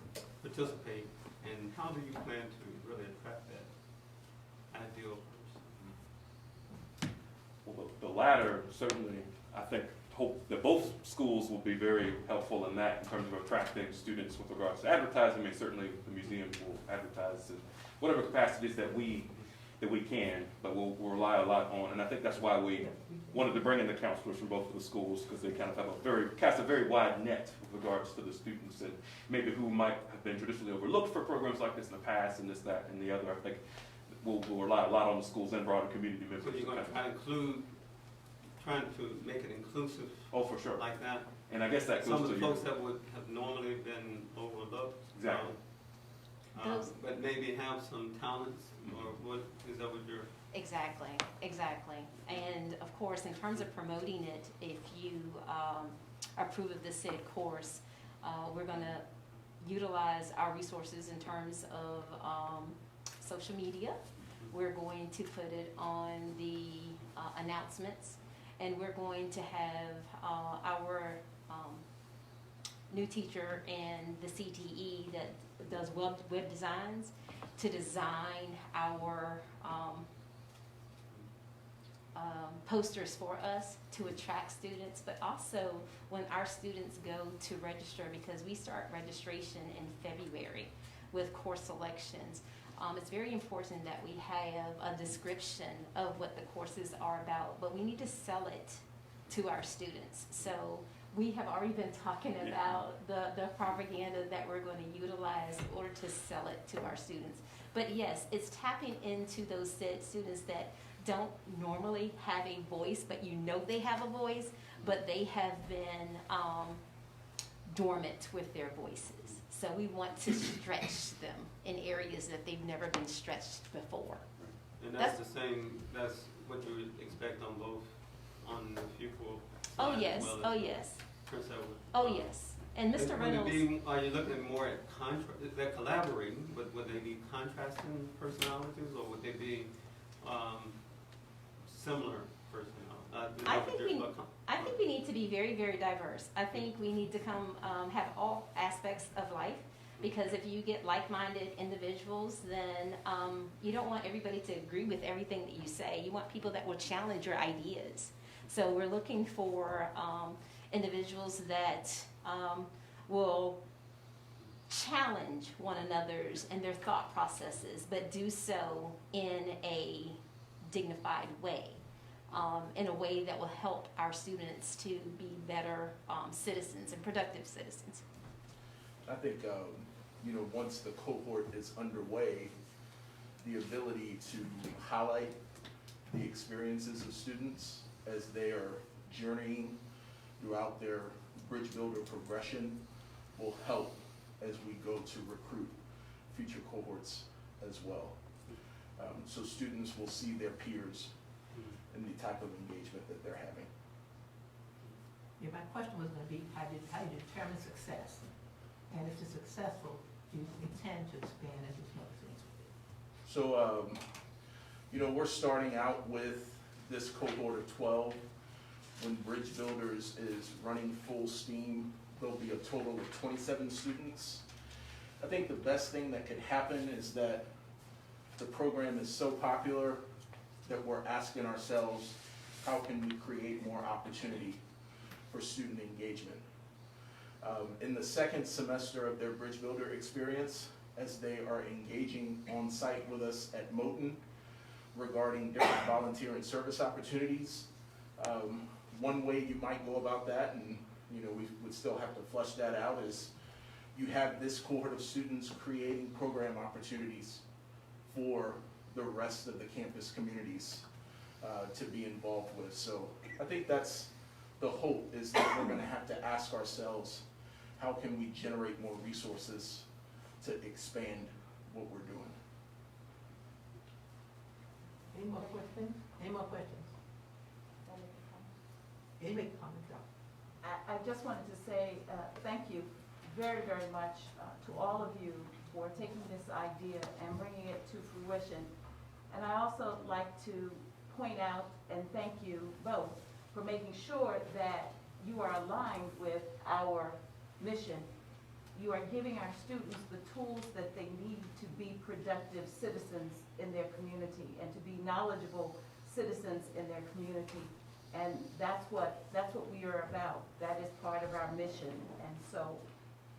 participate, and how do you plan to really attract that ideal person? Well, the latter, certainly, I think, hope that both schools will be very helpful in that in terms of attracting students with regards to advertising. Certainly the museum will advertise in whatever capacities that we can, but we'll rely a lot on, and I think that's why we wanted to bring in the counselors from both of the schools, because they kind of have cast a very wide net with regards to the students and maybe who might have been traditionally overlooked for programs like this in the past, and this, that, and the other. I think we'll rely a lot on the schools and broader community members. So you're going to trying to make it inclusive? Oh, for sure. Like that? And I guess that goes some of to the folks that would have normally been overlooked. Exactly. but maybe have some talents, or what, is that what you're? Exactly, exactly. And of course, in terms of promoting it, if you approve of this said course, we're going to utilize our resources in terms of social media. We're going to put it on the announcements, and we're going to have our new teacher and the CTE that does web designs to design our posters for us to attract students, but also when our students go to register, because we start registration in February with course selections, it's very important that we have a description of what the courses are about, but we need to sell it to our students. So we have already been talking about the propaganda that we're going to utilize in order to sell it to our students. But yes, it's tapping into those students that don't normally have a voice, but you know they have a voice, but they have been dormant with their voices. So we want to stretch them in areas that they've never been stretched before. And that's the same, that's what you would expect on both, on the pupil side Oh yes, as well as oh yes, Prince Edward. oh yes. And Mr. Would Reynolds. it be, are you looking more at they're collaborating, but would they be contrasting personalities, or would they be similar personalities? I think we need to be very, very diverse. I think we need to come have all aspects of life, because if you get like-minded individuals, then you don't want everybody to agree with everything that you say. You want people that will challenge your ideas. So we're looking for individuals that will challenge one another's and their thought processes, but do so in a dignified way. In a way that will help our students to be better citizens and productive citizens. I think, once the cohort is underway, the ability to highlight the experiences of students as they are journeying throughout their Bridge Builder progression will help as we go to recruit future cohorts as well. So students will see their peers and the type of engagement that they're having. Yeah, my question was going to be, how do you determine success? And if it's successful, do you intend to expand and do some other things with it? So, we're starting out with this cohort of 12. When Bridge Builders is running full steam, there'll be a total of 27 students. I think the best thing that could happen is that the program is so popular that we're asking ourselves, how can we create more opportunity for student engagement? In the second semester of their Bridge Builder experience, as they are engaging on site with us at Moton regarding different volunteer and service opportunities, one way you might go about that, and we would still have to flush that out, is you have this cohort of students creating program opportunities for the rest of the campus communities to be involved with. So I think that's the hope, is that we're going to have to ask ourselves, how can we generate more resources to expand what we're doing? Any more questions? Any more questions? Any comments? I just wanted to say thank you very, very much to all of you for taking this idea and bringing it to fruition. And I also like to point out and thank you both for making sure that you are aligned with our mission. You are giving our students the tools that they need to be productive citizens in their community and to be knowledgeable citizens in their community. And that's what we are about. That is part of our mission. And so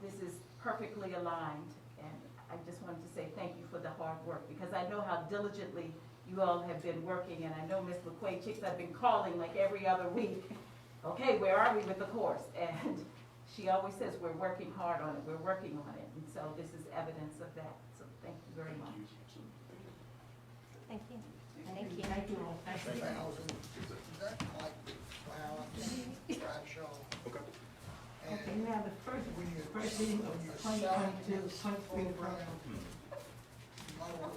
this is perfectly aligned. And I just wanted to say thank you for the hard work, because I know how diligently you all have been working. And I know Ms. LaQuay Chicks have been calling like every other week. Okay, where are we with the course? And she always says, we're working hard on it. We're working on it. And so this is evidence of that. So thank you very much. Thank you. Thank you. Thank you all. Thank you. That might be Bradshaw. Okay. Okay, now the first meeting of 2022-23 program.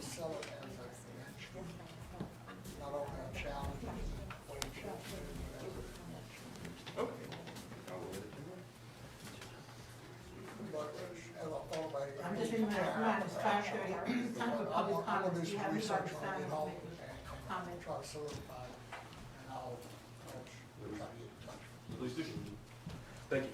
to sell it as a convention. Not only a challenge, but a convention. But as I thought about it. I'm just reminding, it's 5:30, time for public comments. Do you have anybody sign up to make a comment? Try to solidify it, and I'll try to get in touch. Please do. Thank you.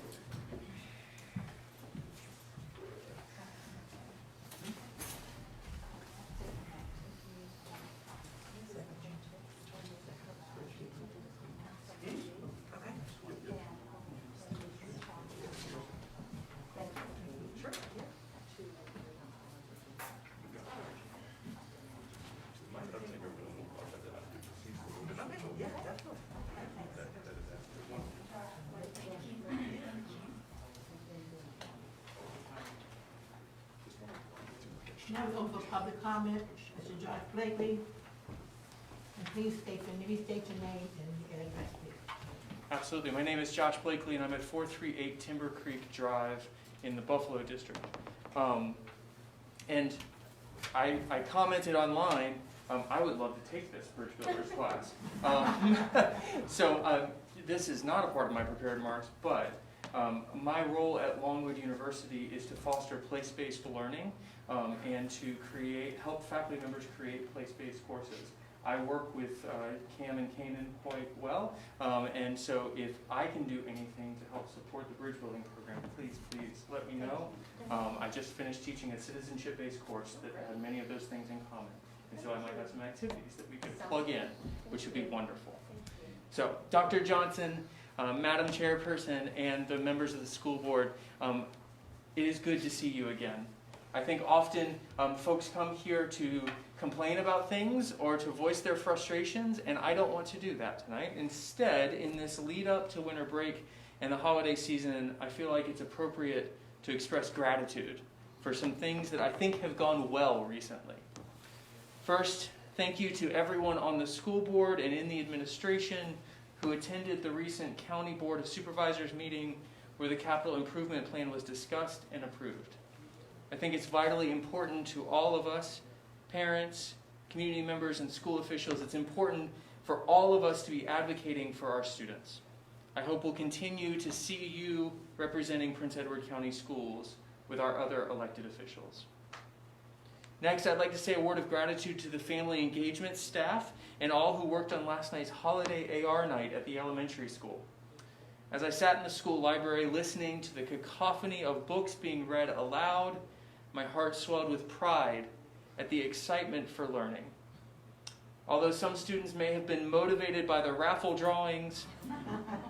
Now we're going for public comment. Mr. Josh Blakely. And please state your name and your address, please. Absolutely. My name is Josh Blakely, and I'm at 438 Timber Creek Drive in the Buffalo District. And I commented online, I would love to take this Bridge Builders class. So this is not a part of my prepared remarks, but my role at Longwood University is to foster place-based learning and to help faculty members create place-based courses. I work with Cam and Kanan quite well, and so if I can do anything to help support the bridge building program, please let me know. I just finished teaching a citizenship-based course that had many of those things in common, and so I might have some activities that we could plug in, which would be wonderful. So, Dr. Johnson, Madam Chairperson, and the members of the school board, it is good to see you again. I think often folks come here to complain about things or to voice their frustrations, and I don't want to do that tonight. Instead, in this lead up to winter break and the holiday season, I feel like it's appropriate to express gratitude for some things that I think have gone well recently. First, thank you to everyone on the school board and in the administration who attended the recent County Board of Supervisors meeting where the capital improvement plan was discussed and approved. I think it's vitally important to all of us, parents, community members, and school officials. It's important for all of us to be advocating for our students. I hope we'll continue to see you representing Prince Edward County Schools with our other elected officials. Next, I'd like to say a word of gratitude to the family engagement staff and all who worked on last night's holiday AR night at the elementary school. As I sat in the school library listening to the cacophony of books being read aloud, my heart swelled with pride at the excitement for learning. Although some students may have been motivated by the raffle drawings,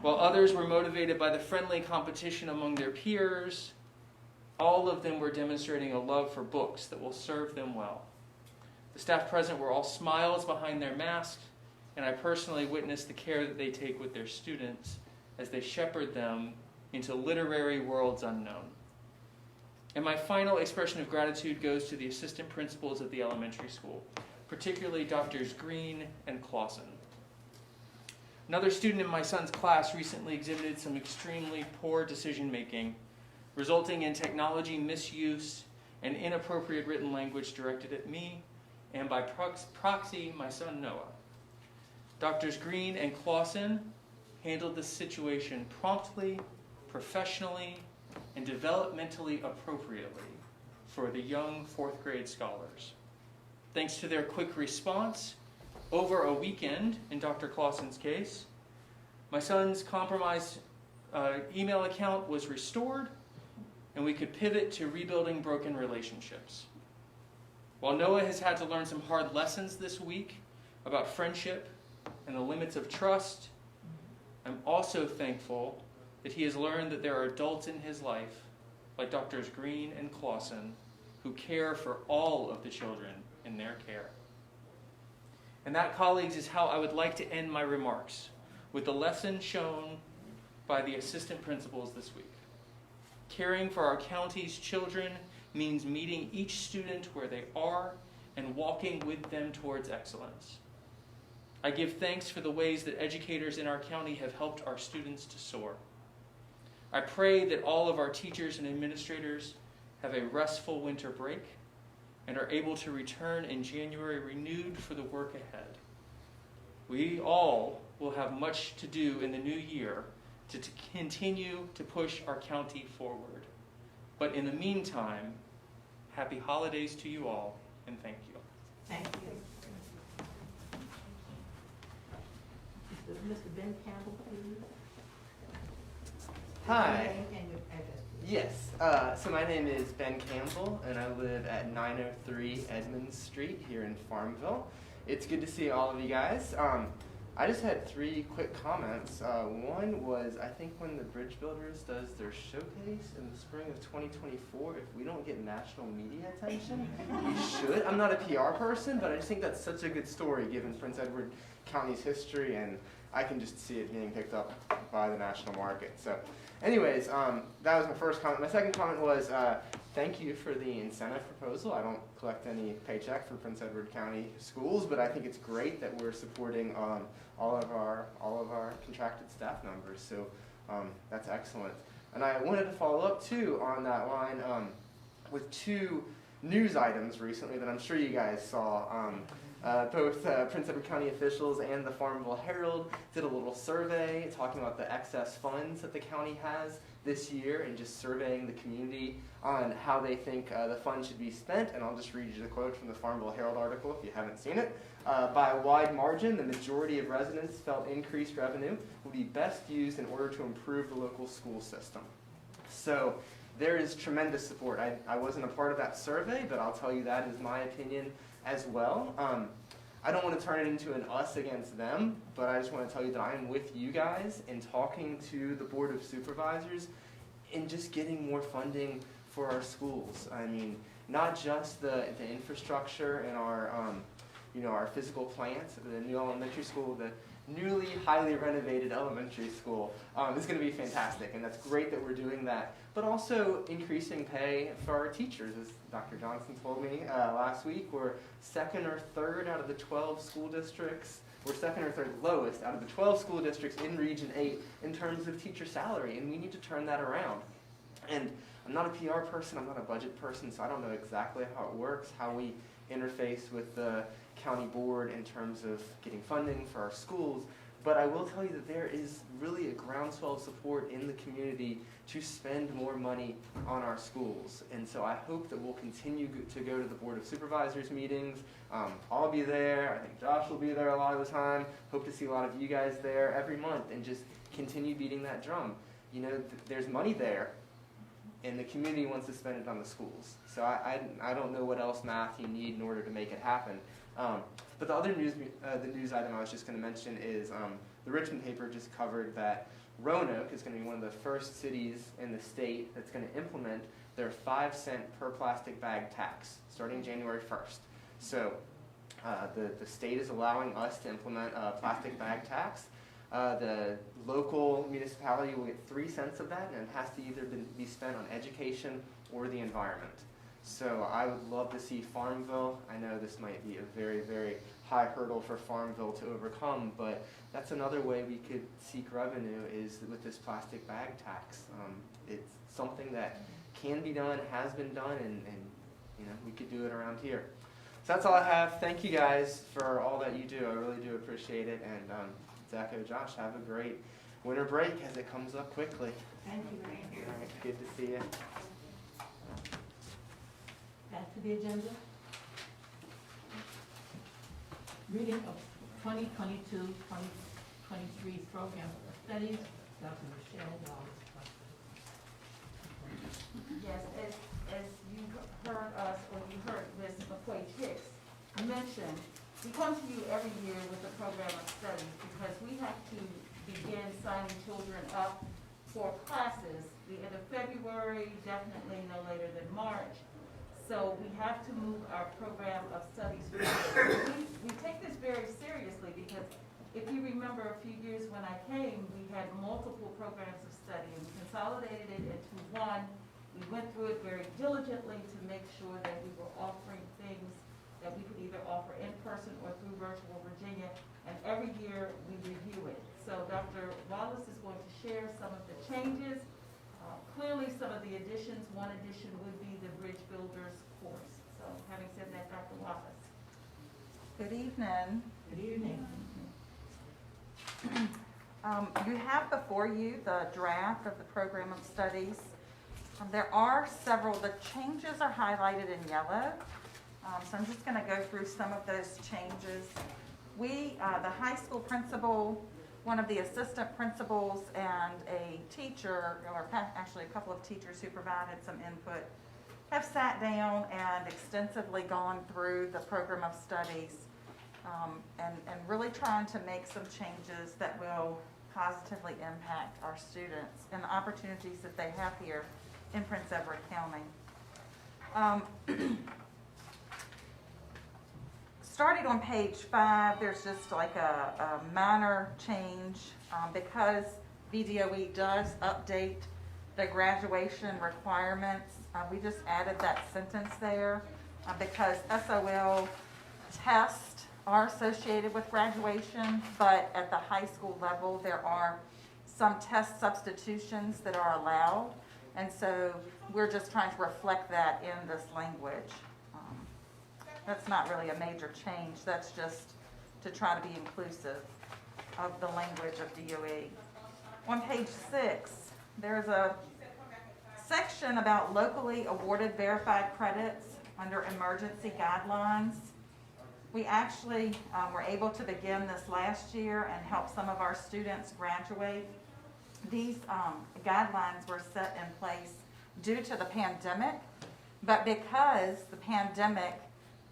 while others were motivated by the friendly competition among their peers, all of them were demonstrating a love for books that will serve them well. The staff present were all smiles behind their masks, and I personally witnessed the care that they take with their students as they shepherd them into literary worlds unknown. And my final expression of gratitude goes to the assistant principals at the elementary school, particularly Drs. Green and Clausen. Another student in my son's class recently exhibited some extremely poor decision-making, resulting in technology misuse and inappropriate written language directed at me and by proxy, my son Noah. Drs. Green and Clausen handled the situation promptly, professionally, and developmentally appropriately for the young fourth grade scholars. Thanks to their quick response, over a weekend, in Dr. Clausen's case, my son's compromised email account was restored, and we could pivot to rebuilding broken relationships. While Noah has had to learn some hard lessons this week about friendship and the limits of trust, I'm also thankful that he has learned that there are adults in his life, like Drs. Green and Clausen, who care for all of the children in their care. And that, colleagues, is how I would like to end my remarks, with the lesson shown by the assistant principals this week. Caring for our county's children means meeting each student where they are and walking with them towards excellence. I give thanks for the ways that educators in our county have helped our students to soar. I pray that all of our teachers and administrators have a restful winter break and are able to return in January renewed for the work ahead. We all will have much to do in the new year to continue to push our county forward. But in the meantime, happy holidays to you all, and thank you. Thank you. Mr. Ben Campbell, please. Hi. Your name and your address, please. Yes. So my name is Ben Campbell, and I live at 903 Edmonds Street here in Farmville. It's good to see all of you guys. I just had 3 quick comments. One was, I think when the Bridge Builders does their showcase in the spring of 2024, if we don't get national media attention, we should. I'm not a PR person, but I just think that's such a good story given Prince Edward County's history, and I can just see it being picked up by the national market. So anyways, that was my first comment. My second comment was, thank you for the incentive proposal. I don't collect any paycheck for Prince Edward County schools, but I think it's great that we're supporting all of our contracted staff members. So that's excellent. And I wanted to follow up too on that line with 2 news items recently that I'm sure you guys saw. Both Prince Edward County officials and the Farmville Herald did a little survey talking about the excess funds that the county has this year and just surveying the community on how they think the funds should be spent. And I'll just read you the quote from the Farmville Herald article if you haven't seen it. By a wide margin, the majority of residents felt increased revenue would be best used in order to improve the local school system. So there is tremendous support. I wasn't a part of that survey, but I'll tell you that is my opinion as well. I don't want to turn it into an us against them, but I just want to tell you that I'm with you guys in talking to the Board of Supervisors in just getting more funding for our schools. I mean, not just the infrastructure in our our physical plants, the new elementary school, the newly highly renovated elementary school is going to be fantastic, and that's great that we're doing that. But also increasing pay for our teachers, as Dr. Johnson told me last week. We're 2nd or 3rd out of the 12 school districts. We're 2nd or 3rd lowest out of the 12 school districts in Region 8 in terms of teacher salary, and we need to turn that around. And I'm not a PR person, I'm not a budget person, so I don't know exactly how it works, how we interface with the county board in terms of getting funding for our schools, but I will tell you that there is really a groundswell of support in the community to spend more money on our schools. And so I hope that we'll continue to go to the Board of Supervisors meetings. I'll be there, I think Josh will be there a lot of the time. Hope to see a lot of you guys there every month and just continue beating that drum. You know, there's money there, and the community wants to spend it on the schools. So I don't know what else math you need in order to make it happen. But the other news item I was just going to mention is the Richmond paper just covered that Roanoke is going to be one of the first cities in the state that's going to implement their 5-cent per plastic bag tax starting January 1st. So the state is allowing us to implement a plastic bag tax. The local municipality will get 3 cents of that, and it has to either be spent on education or the environment. So I would love to see Farmville. I know this might be a very, very high hurdle for Farmville to overcome, but that's another way we could seek revenue is with this plastic bag tax. It's something that can be done, has been done, and you know, we could do it around here. So that's all I have. Thank you guys for all that you do. I really do appreciate it. And Zach and Josh, have a great winter break as it comes up quickly. Thank you. All right, good to see you. Back to the agenda. Reading of 2022-2023 program of studies, Dr. Michelle Wallace. Yes, as you heard us, or you heard Ms. McQuaid-Hicks mention, we come to you every year with a program of studies because we have to begin signing children up for classes the end of February, definitely no later than March. So we have to move our program of studies forward. We take this very seriously because if you remember a few years when I came, we had multiple programs of study and we consolidated it into one. We went through it very diligently to make sure that we were offering things that we could either offer in person or through Virtual Virginia, and every year we review it. So Dr. Wallace is going to share some of the changes. Clearly some of the additions, one addition would be the Bridge Builders course. So So having said that, Dr. Wallace. Good evening. Good evening. You have before you the draft of the program of studies. There are several, the changes are highlighted in yellow. So I'm just going to go through some of those changes. We, the high school principal, one of the assistant principals, and a teacher, or actually a couple of teachers who provided some input, have sat down and extensively gone through the program of studies and really trying to make some changes that will positively impact our students and the opportunities that they have here in Prince Edward County. Starting on page 5, there's just like a minor change because VDOE does update the graduation requirements. We just added that sentence there because SOL tests are associated with graduation, but at the high school level there are some test substitutions that are allowed, and so we're just trying to reflect that in this language. That's not really a major change, that's just to try to be inclusive of the language of DOE. On page 6, there's a section about locally awarded verified credits under emergency guidelines. We actually were able to begin this last year and help some of our students graduate. These guidelines were set in place due to the pandemic, but because the pandemic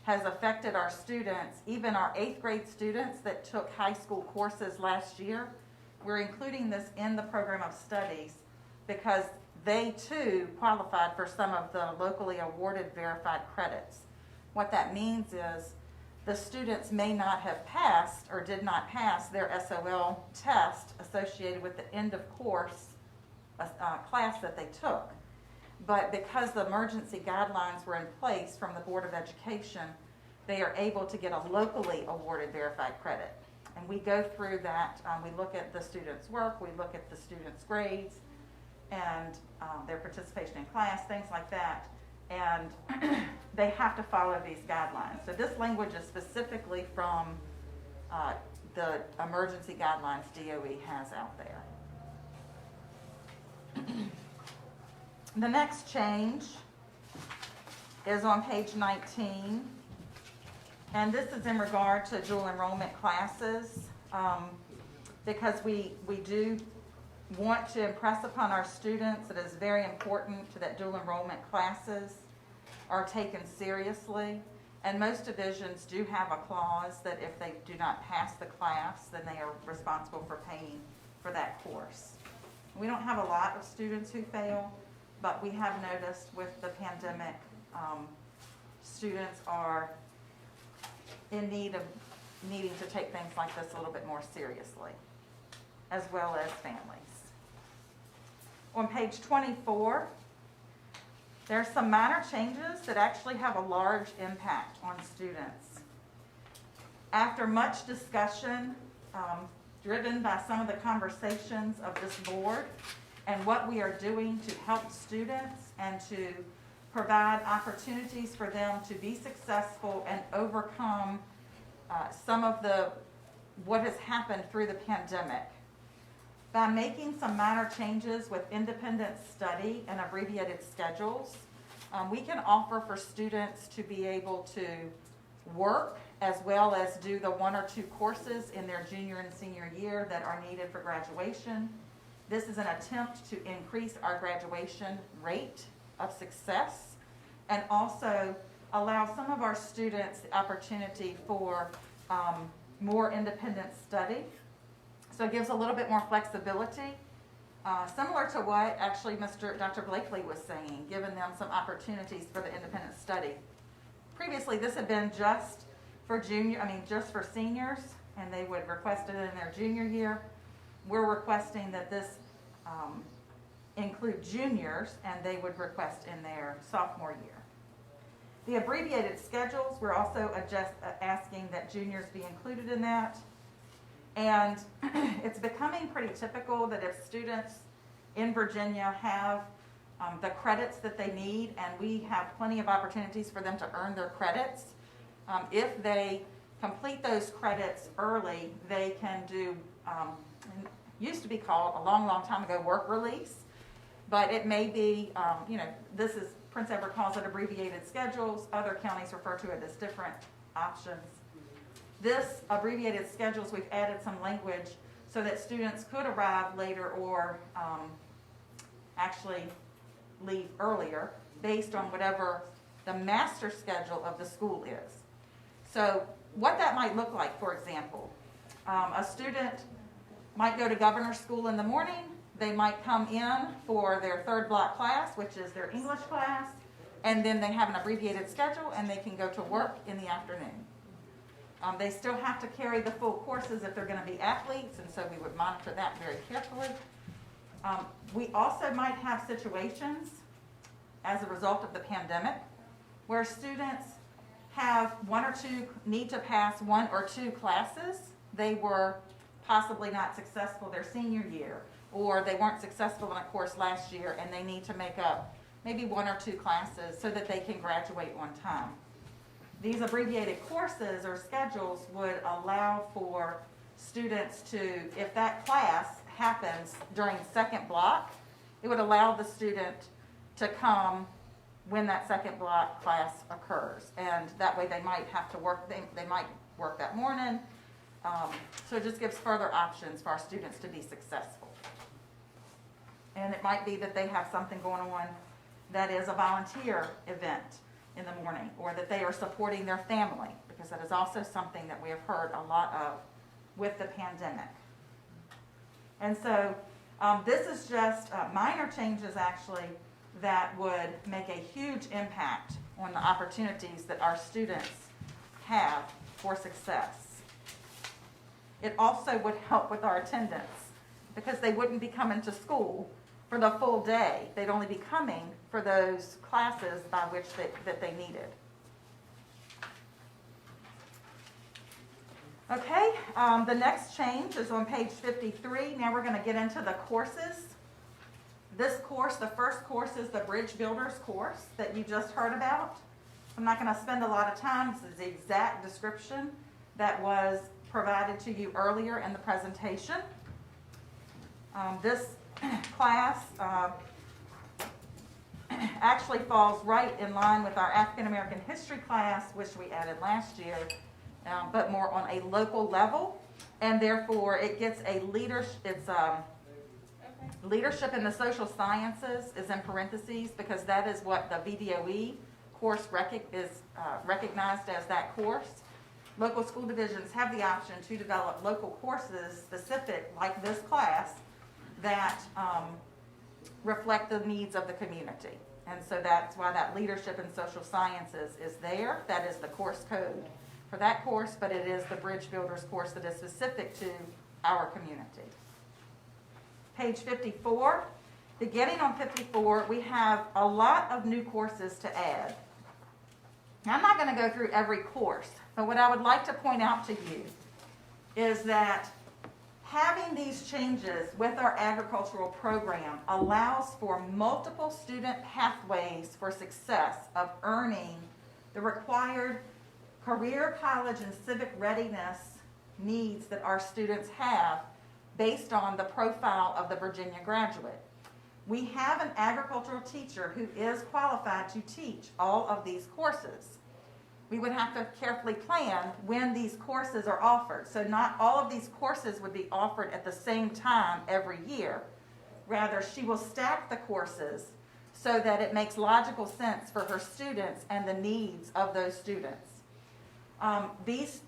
has affected our students, even our 8th grade students that took high school courses last year, we're including this in the program of studies because they too qualified for some of the locally awarded verified credits. What that means is the students may not have passed or did not pass their SOL test associated with the end of course class that they took. But because the emergency guidelines were in place from the Board of Education, they are able to get a locally awarded verified credit. And we go through that, we look at the students' work, we look at the students' grades, and their participation in class, things like that. And they have to follow these guidelines. So this language is specifically from the emergency guidelines DOE has out there. The next change is on page 19, and this is in regard to dual enrollment classes, because we do want to impress upon our students that it is very important that dual enrollment classes are taken seriously, and most divisions do have a clause that if they do not pass the class, then they are responsible for paying for that course. We don't have a lot of students who fail, but we have noticed with the pandemic, students are in need of needing to take things like this a little bit more seriously, as well as families. On page 24, there are some minor changes that actually have a large impact on students. After much discussion, driven by some of the conversations of this board and what we are doing to help students and to provide opportunities for them to be successful and overcome some of what has happened through the pandemic. By making some minor changes with independent study and abbreviated schedules, we can offer for students to be able to work as well as do the 1 or 2 courses in their junior and senior year that are needed for graduation. This is an attempt to increase our graduation rate of success and also allow some of our students the opportunity for more independent study. So it gives a little bit more flexibility, similar to what actually Dr. Blakely was saying, giving them some opportunities for the independent study. Previously, this had been just for just for seniors, and they would request it in their junior year. We're requesting that this include juniors, and they would request in their sophomore year. The abbreviated schedules, we're also asking that juniors be included in that. And it's becoming pretty typical that if students in Virginia have the credits that they need, and we have plenty of opportunities for them to earn their credits. If they complete those credits early, they can do, it used to be called a long, long time ago, work release, but it may be, this is, Prince Edward calls it abbreviated schedules. Other counties refer to it as different options. This abbreviated schedules, we've added some language so that students could arrive later or actually leave earlier based on whatever the master schedule of the school is. So what that might look like, for example, a student might go to governor's school in the morning. They might come in for their third block class, which is their English class, and then they have an abbreviated schedule and they can go to work in the afternoon. They still have to carry the full courses if they're going to be athletes, and so we would monitor that very carefully. We also might have situations as a result of the pandemic where students have need to pass one or two classes. They were possibly not successful their senior year, or they weren't successful in a course last year and they need to make up maybe one or two classes so that they can graduate on time. These abbreviated courses or schedules would allow for students to, if that class happens during second block, it would allow the student to come when that second block class occurs. And that way they might have to work, they might work that morning. So it just gives further options for our students to be successful. And it might be that they have something going on that is a volunteer event in the morning, or that they are supporting their family, because that is also something that we have heard a lot of with the pandemic. And so this is just minor changes actually that would make a huge impact on the opportunities that our students have for success. It also would help with our attendance, because they wouldn't be coming to school for the full day. They'd only be coming for those classes by which that they needed. Okay, the next change is on page 53. Now we're going to get into the courses. This course, the first course, is the Bridge Builders course that you just heard about. I'm not going to spend a lot of time. This is the exact description that was provided to you earlier in the presentation. This class actually falls right in line with our African American history class, which we added last year, but more on a local level, and therefore it gets a leadership in the social sciences is in parentheses, because that is what the VDOE course is recognized as that course. Local school divisions have the option to develop local courses specific, like this class, that reflect the needs of the community. And so that's why that leadership in social sciences is there. That is the course code for that course, but it is the Bridge Builders course that is specific to our community. Page 54. Beginning on 54, we have a lot of new courses to add. Now, I'm not going to go through every course, but what I would like to point out to you is that having these changes with our agricultural program allows for multiple student pathways for success of earning the required career, college, and civic readiness needs that our students have based on the profile of the Virginia graduate. We have an agricultural teacher who is qualified to teach all of these courses. We would have to carefully plan when these courses are offered. So not all of these courses would be offered at the same time every year. Rather, she will stack the courses so that it makes logical sense for her students and the needs of those students. These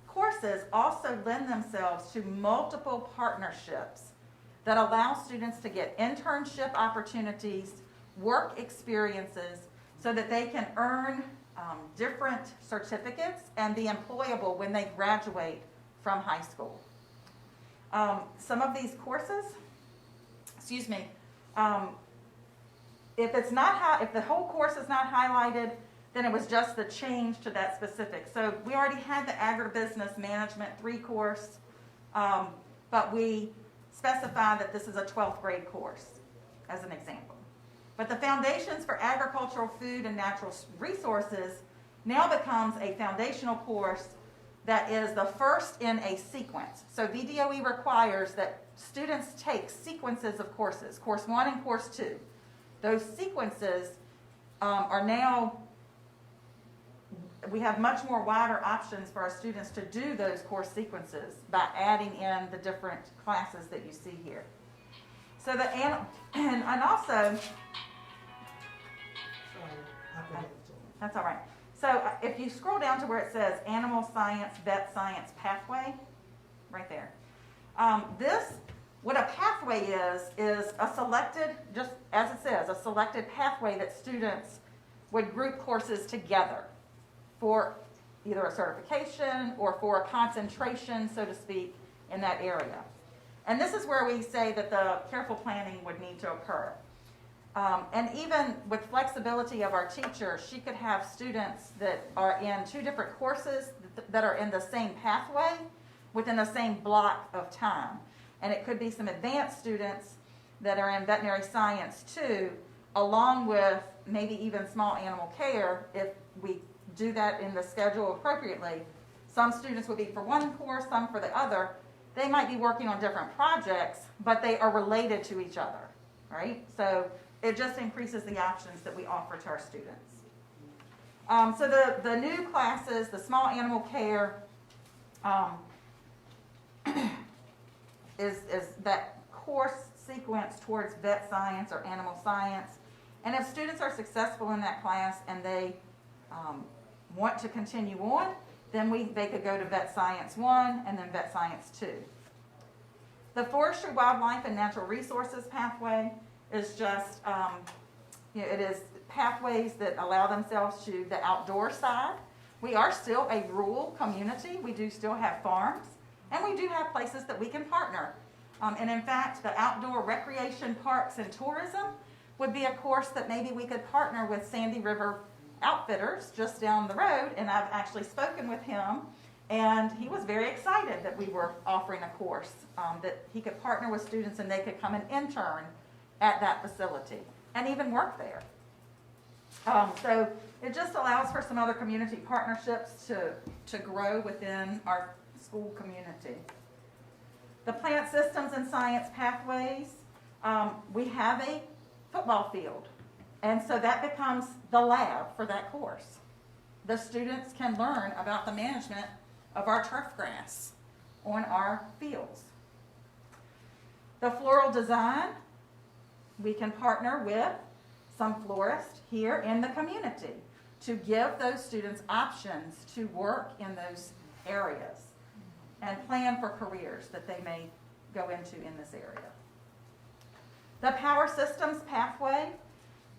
courses also lend themselves to multiple partnerships that allow students to get internship opportunities, work experiences, so that they can earn different certificates and be employable when they graduate from high school. Some of these courses, if the whole course is not highlighted, then it was just the change to that specific. So we already had the Agribusiness Management 3 course, but we specify that this is a 12th grade course, as an example. But the Foundations for Agricultural, Food, and Natural Resources now becomes a foundational course that is the first in a sequence. So VDOE requires that students take sequences of courses, Course 1 and Course 2. Those sequences are now, we have much more wider options for our students to do those course sequences by adding in the different classes that you see here. So the, and also, that's all right. So if you scroll down to where it says Animal Science, Vet Science Pathway, right there. What a pathway is a selected, just as it says, a selected pathway that students would group courses together for either a certification or for a concentration, so to speak, in that area. And this is where we say that the careful planning would need to occur. And even with flexibility of our teacher, she could have students that are in 2 different courses that are in the same pathway within the same block of time. And it could be some advanced students that are in veterinary science too, along with maybe even small animal care if we do that in the schedule appropriately. Some students would be for one course, some for the other. They might be working on different projects, but they are related to each other, right? So it just increases the options that we offer to our students. So the new classes, the small animal care, is that course sequence towards vet science or animal science. And if students are successful in that class and they want to continue on, then they could go to Vet Science 1 and then Vet Science 2. The Forestry, Wildlife, and Natural Resources pathway is just, it is pathways that allow themselves to the outdoor side. We are still a rural community. We do still have farms, and we do have places that we can partner. And in fact, the outdoor recreation, parks, and tourism would be a course that maybe we could partner with Sandy River Outfitters just down the road, and I've actually spoken with him, and he was very excited that we were offering a course that he could partner with students and they could come and intern at that facility and even work there. So it just allows for some other community partnerships to grow within our school community. The Plant Systems and Science pathways, we have a football field. And so that becomes the lab for that course. The students can learn about the management of our turf grass on our fields. The floral design, we can partner with some florists here in the community to give those students options to work in those areas and plan for careers that they may go into in this area. The Power Systems pathway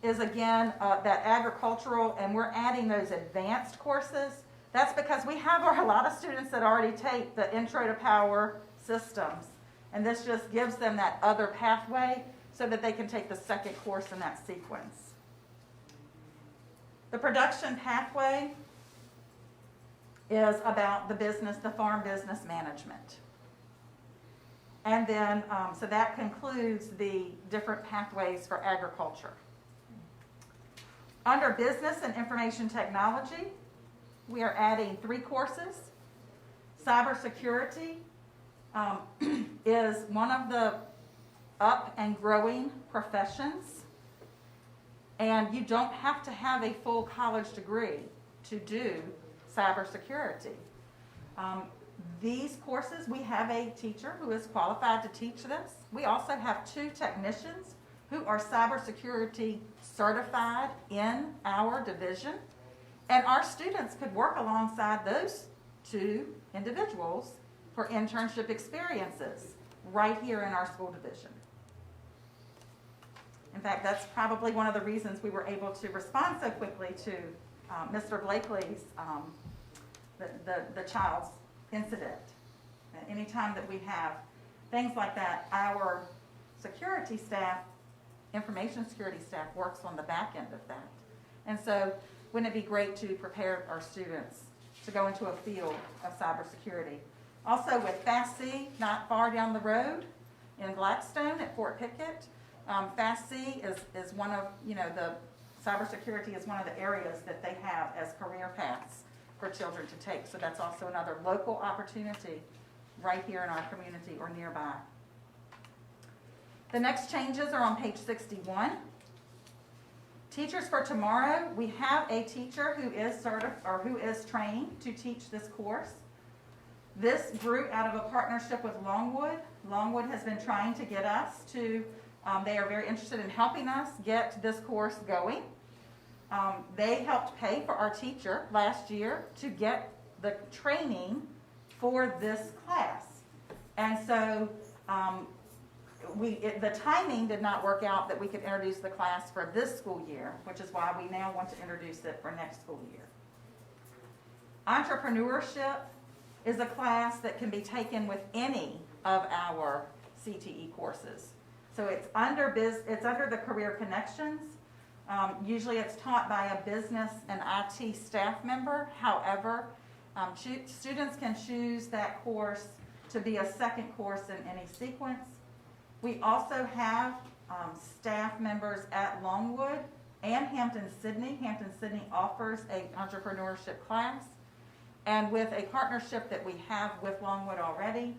is again that agricultural, and we're adding those advanced courses. That's because we have a lot of students that already take the Intro to Power Systems, and this just gives them that other pathway so that they can take the second course in that sequence. The production pathway is about the business, the farm business management. And then, so that concludes the different pathways for agriculture. Under Business and Information Technology, we are adding 3 courses. Cybersecurity is one of the up and growing professions, and you don't have to have a full college degree to do cybersecurity. These courses, we have a teacher who is qualified to teach this. We also have 2 technicians who are cybersecurity certified in our division, and our students could work alongside those 2 individuals for internship experiences right here in our school division. In fact, that's probably one of the reasons we were able to respond so quickly to Mr. Blakely's, the child's incident. Anytime that we have things like that, our security staff, information security staff, works on the back end of that. And so wouldn't it be great to prepare our students to go into a field of cybersecurity? Also with FAST-C, not far down the road in Blackstone at Fort Pickett, FAST-C is one of, the cybersecurity is one of the areas that they have as career paths for children to take. So that's also another local opportunity right here in our community or nearby. The next changes are on page 61. Teachers for tomorrow, we have a teacher who is trained to teach this course. This grew out of a partnership with Longwood. Longwood has been trying to get us to, they are very interested in helping us get this course going. They helped pay for our teacher last year to get the training for this class. And so the timing did not work out that we could introduce the class for this school year, which is why we now want to introduce it for next school year. Entrepreneurship is a class that can be taken with any of our CTE courses. So it's under the Career Connections. Usually it's taught by a business and IT staff member. However, students can choose that course to be a second course in any sequence. We also have staff members at Longwood and Hampton-Sydney. Hampton-Sydney offers an entrepreneurship class. And with a partnership that we have with Longwood already,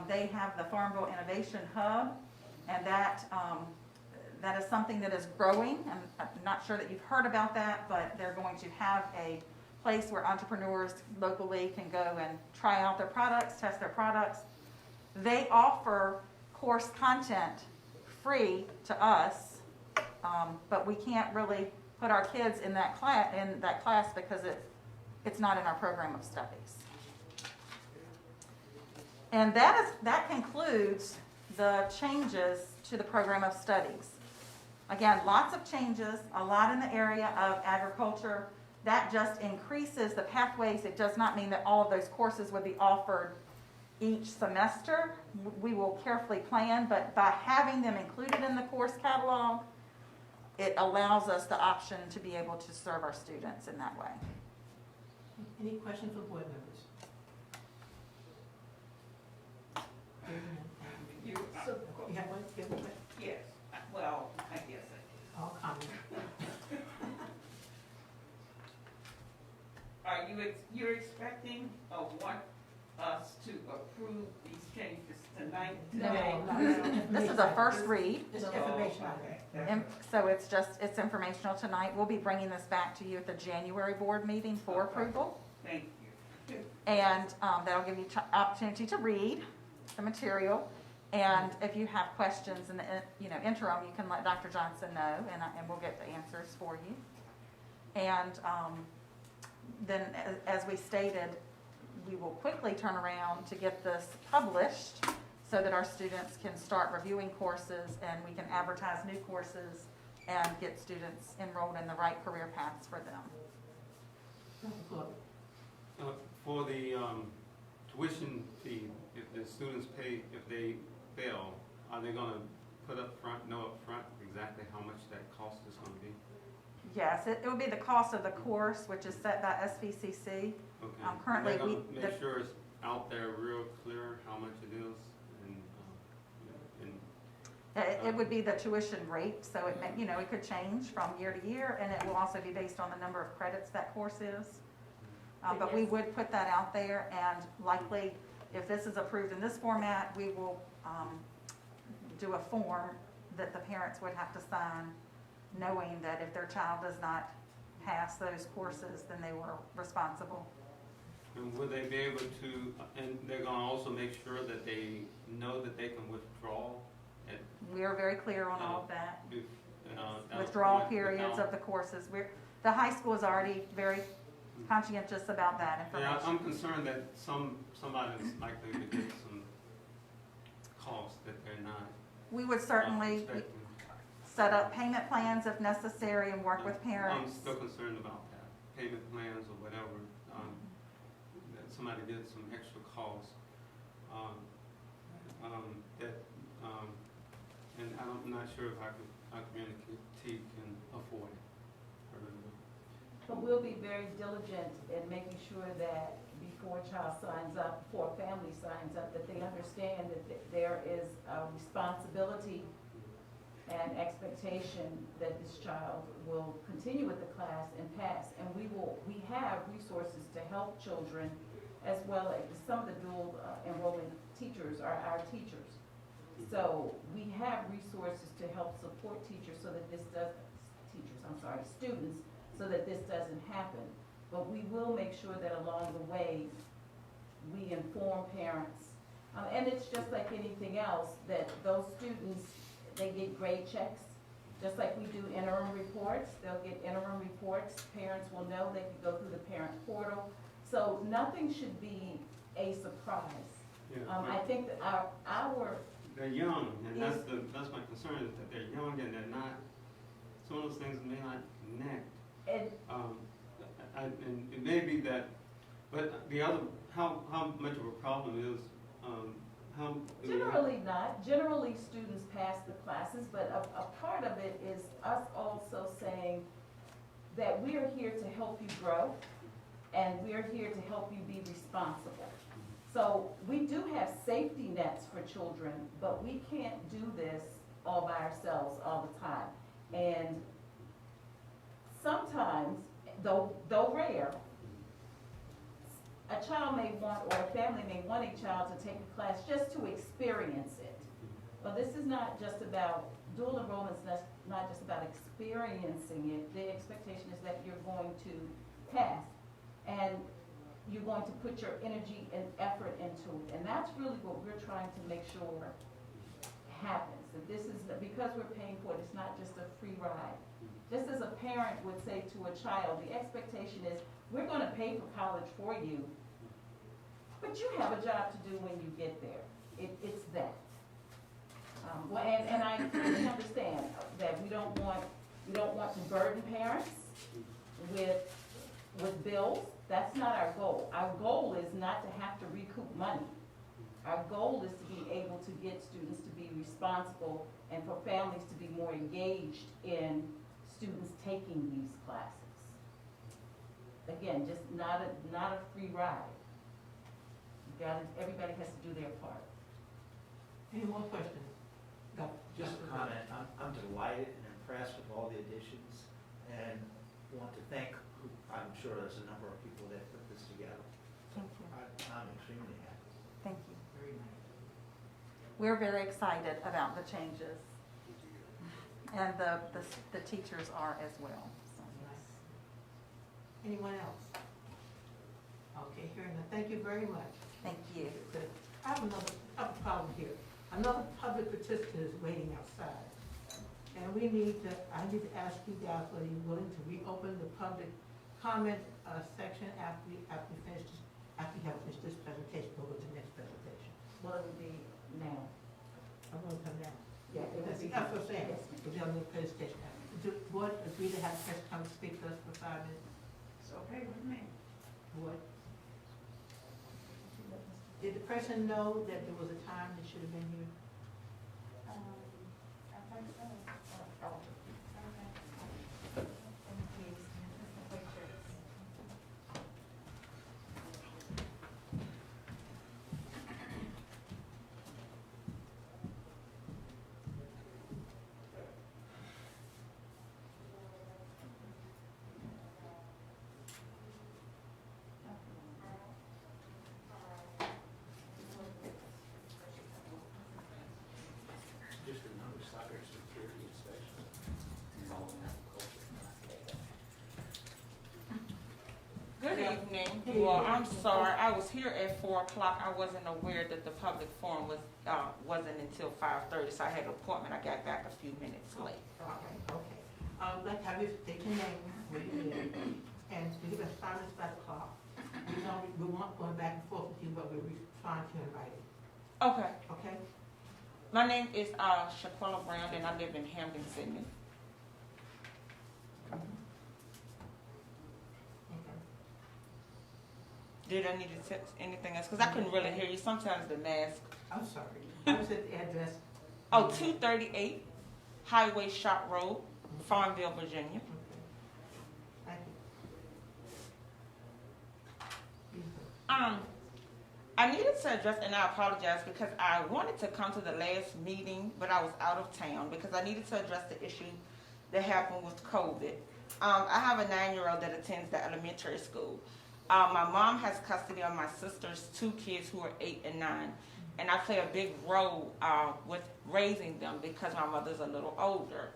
they have the Farmville Innovation Hub, and that is something that is growing. I'm not sure that you've heard about that, but they're going to have a place where entrepreneurs locally can go and try out their products, test their products. They offer course content free to us, but we can't really put our kids in that class because it's not in our program of studies. And that concludes the changes to the program of studies. Again, lots of changes, a lot in the area of agriculture. That just increases the pathways. It does not mean that all of those courses would be offered each semester. We will carefully plan, but by having them included in the course catalog, it allows us the option to be able to serve our students in that way. Any questions for board members? You have one? You have one? Yes, well, I guess All comments. Are you're expecting or want us to approve these changes tonight? This is a first read. It's information on it. So it's informational tonight. We'll be bringing this back to you at the January board meeting for approval. Thank you. And that'll give you opportunity to read the material. And if you have questions in the interim, you can let Dr. Johnson know, and we'll get the answers for you. And then, as we stated, we will quickly turn around to get this published so that our students can start reviewing courses and we can advertise new courses and get students enrolled in the right career paths for them. For the tuition fee, if the students pay, if they fail, are they going to know up front exactly how much that cost is going to be? Yes, it would be the cost of the course, which is set by SVCC. Okay. Currently, they're going to make sure it's out there real clear how much it is, and it would be the tuition rate, so it could change from year to year, and it will also be based on the number of credits that course is. But we would put that out there, and likely, if this is approved in this format, we will do a form that the parents would have to sign, knowing that if their child does not pass those courses, then they were responsible. And will they be able to, and they're going to also make sure that they know that they can withdraw? We are very clear on all of that. Withdrawal periods of the courses. The high school is already very conscientious about that information. Yeah, I'm concerned that somebody is likely to get some costs that they're not. We would certainly set up payment plans if necessary and work with parents. I'm still concerned about that. Payment plans or whatever. That somebody did some extra costs. And I'm not sure if our community can afford it. But we'll be very diligent in making sure that before a child signs up, before a family signs up, that they understand that there is a responsibility and expectation that this child will continue with the class and pass. And we have resources to help children, as well as some of the dual enrollment teachers are our teachers. So we have resources to help support teachers so that this does, students, so that this doesn't happen. But we will make sure that along the way, we inform parents. And it's just like anything else, that those students, they get grade checks. Just like we do interim reports, they'll get interim reports. Parents will know they can go through the parent portal. So nothing should be a surprise. Yeah, I think that our they're young, and that's my concern, is that they're young and they're not, some of those things may not connect. And it may be that, but the other, how much of a problem is, how? Generally not. Generally, students pass the classes, but a part of it is us also saying that we are here to help you grow, and we're here to help you be responsible. So we do have safety nets for children, but we can't do this all by ourselves all the time. And sometimes, though rare, a child may want, or a family may want a child to take a class just to experience it. Well, this is not just about, dual enrollment's not just about experiencing it. The expectation is that you're going to pass, and you're going to put your energy and effort into it. And that's really what we're trying to make sure happens. That this is, because we're paying for it, it's not just a free ride. Just as a parent would say to a child, the expectation is, we're going to pay for college for you, but you have a job to do when you get there. It's that. Well, and I completely understand that we don't want to burden parents with bills. That's not our goal. Our goal is not to have to recoup money. Our goal is to be able to get students to be responsible and for families to be more engaged in students taking these classes. Again, just not a free ride. Everybody has to do their part. Any more questions? Just a comment. I'm delighted and impressed with all the additions, and want to thank, I'm sure there's a number of people that put this together. Thank you. I'm extremely happy. Thank you. Very nice. We're very excited about the changes, and the teachers are as well. So, yes. Anyone else? Okay, hearing none. Thank you very much. Thank you. I have another problem here. Another public participant is waiting outside. And I need to ask you guys whether you're willing to reopen the public comment section after you have finished this presentation. We'll go to the next presentation. Well, it would be now. I'm going to come down. Yeah, it would be. That's what I'm saying. Yes, ma'am. We'll be on the presentation. Does the board agree to have the person come speak to us for 5 minutes? It's okay with me. Board? Did the person know that there was a time that should have been here? I think so. Just another cybersecurity inspection. Good evening. Well, I'm sorry, I was here at 4 o'clock. I wasn't aware that the public forum wasn't until 5:30, so I had an appointment. I got back a few minutes late. Okay. Let's have you state your name, where you live, and give us 5 minutes by the clock. We want going back and forth with you, but we're responding to you in writing. Okay. Okay? My name is Shaquella Brown, and I live in Hampton, Sydney. Did I need to say anything else? Because I couldn't really hear you. Sometimes the mask. I'm sorry. I was at the address. Oh, 238 Highway Shop Road, Farmville, Virginia. Thank you. I needed to address, and I apologize because I wanted to come to the last meeting, but I was out of town because I needed to address the issue that happened with COVID. I have a 9-year-old that attends the elementary school. My mom has custody of my sister's 2 kids who are 8 and 9, and I play a big role with raising them because my mother's a little older.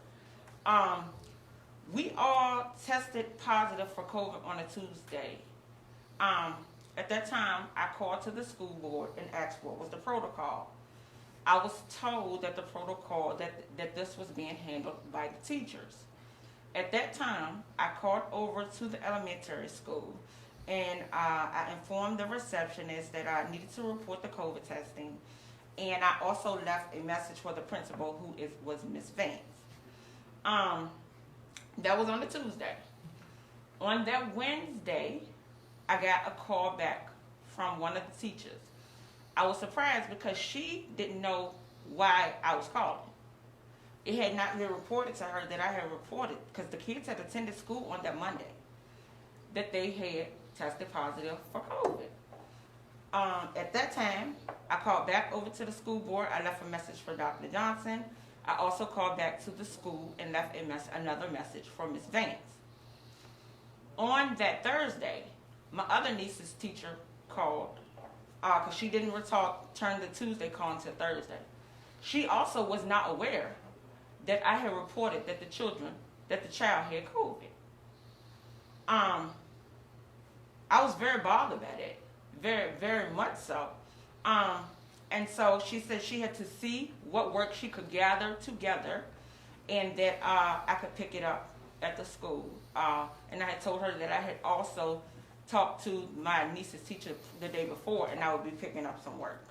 We all tested positive for COVID on a Tuesday. At that time, I called to the school board and asked what was the protocol. I was told that the protocol, that this was being handled by the teachers. At that time, I called over to the elementary school and I informed the receptionist that I needed to report the COVID testing, and I also left a message for the principal, who was Miss Vance. That was on a Tuesday. On that Wednesday, I got a call back from one of the teachers. I was surprised because she didn't know why I was calling. It had not been reported to her that I had reported, because the kids had attended school on that Monday, that they had tested positive for COVID. At that time, I called back over to the school board. I left a message for Dr. Johnson. I also called back to the school and left another message for Ms. Vance. On that Thursday, my other niece's teacher called because she didn't turn the Tuesday call into Thursday. She also was not aware that I had reported that the child had COVID. I was very bothered by that, very, very much so. And so she said she had to see what work she could gather together, and that I could pick it up at the school. And I had told her that I had also talked to my niece's teacher the day before, and I would be picking up some work.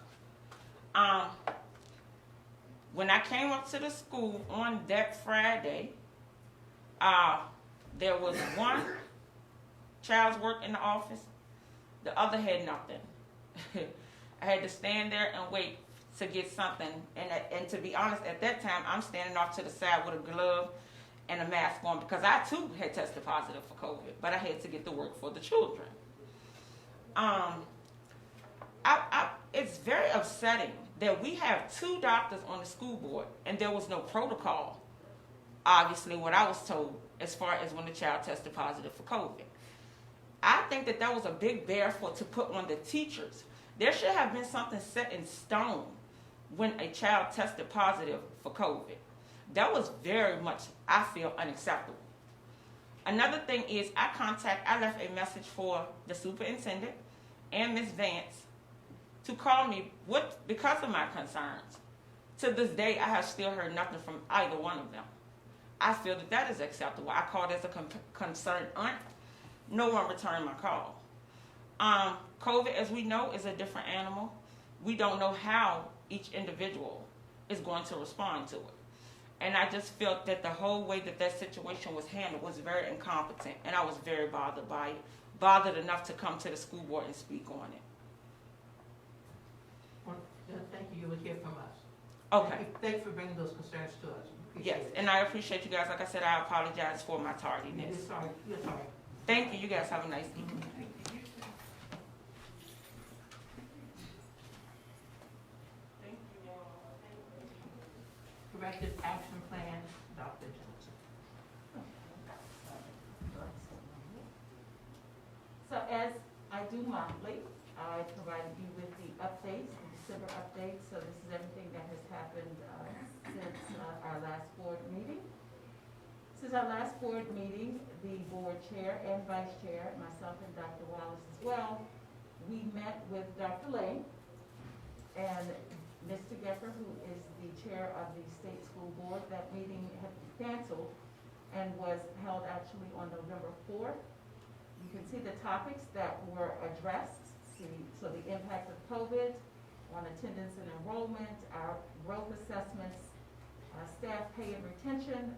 When I came up to the school on that Friday, there was one child's work in the office, the other had nothing. I had to stand there and wait to get something, and to be honest, at that time, I'm standing off to the side with a glove and a mask on because I too had tested positive for COVID, but I had to get to work for the children. It's very upsetting that we have 2 doctors on the school board and there was no protocol, obviously, what I was told, as far as when the child tested positive for COVID. I think that was a big bear to put on the teachers. There should have been something set in stone when a child tested positive for COVID. That was very much, I feel, unacceptable. Another thing is I left a message for the superintendent and Ms. Vance to call me because of my concerns. To this day, I have still heard nothing from either one of them. I feel that is acceptable. I called as a concerned aunt. No one returned my call. COVID, as we know, is a different animal. We don't know how each individual is going to respond to it. And I just felt that the whole way that situation was handled was very incompetent, and I was very bothered by it, bothered enough to come to the school board and speak on it. Well, thank you. You will hear from us. Okay. Thanks for bringing those concerns to us. Yes, and I appreciate you guys. Like I said, I apologize for my tardiness. You're sorry. You're sorry. Thank you. You guys have a nice evening. Corrective action plan, Dr. Johnson. So as I do monthly, I provided you with the updates, the December updates. So this is everything that has happened since our last board meeting. Since our last board meeting, the board chair and vice chair, myself and Dr. Wallace as well, we met with Dr. Lane and Mr. Gepper, who is the chair of the state school board. That meeting had been canceled and was held actually on November 4th. You can see the topics that were addressed. So the impact of COVID on attendance and enrollment, our growth assessments, staff pay and retention,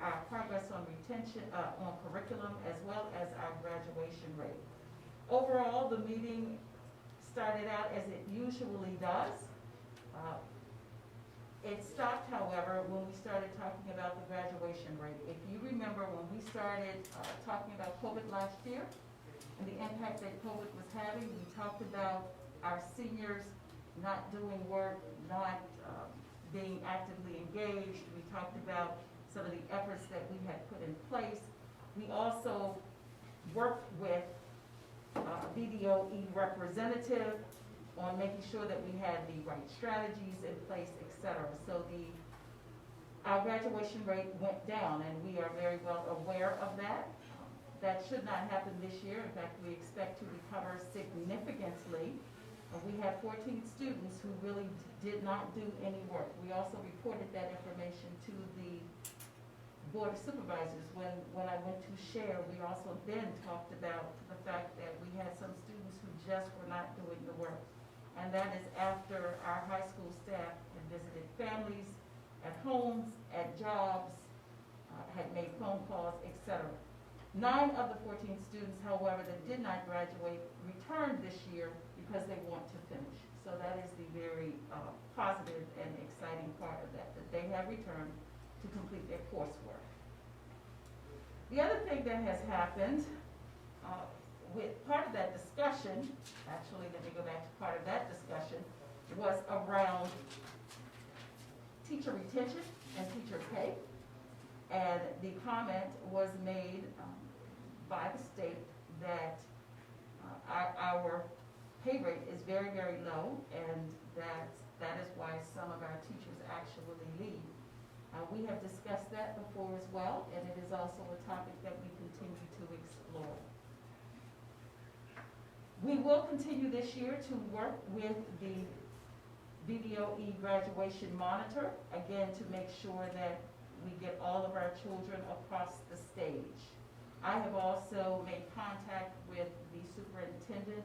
our progress on retention, on curriculum, as well as our graduation rate. Overall, the meeting started out as it usually does. It stopped, however, when we started talking about the graduation rate. If you remember when we started talking about COVID last year and the impact that COVID was having, we talked about our seniors not doing work, not being actively engaged. We talked about some of the efforts that we had put in place. We also worked with BDOE representative on making sure that we had the right strategies in place, et cetera. So our graduation rate went down, and we are very well aware of that. That should not happen this year. In fact, we expect to recover significantly. We had 14 students who really did not do any work. We also reported that information to the Board of Supervisors. When I went to share, we also then talked about the fact that we had some students who just were not doing the work. And that is after our high school staff had visited families at homes, at jobs, had made phone calls, etc. 9 of the 14 students, however, that did not graduate returned this year because they want to finish. So that is the very positive and exciting part of that they have returned to complete their coursework. The other thing that has happened with part of that discussion, actually let me go back to part of that discussion, was around teacher retention and teacher pay. And the comment was made by the state that our pay rate is very, very low, and that is why some of our teachers actually leave. We have discussed that before as well, and it is also a topic that we continue to explore. We will continue this year to work with the BDOE graduation monitor, again, to make sure that we get all of our children across the stage. I have also made contact with the superintendent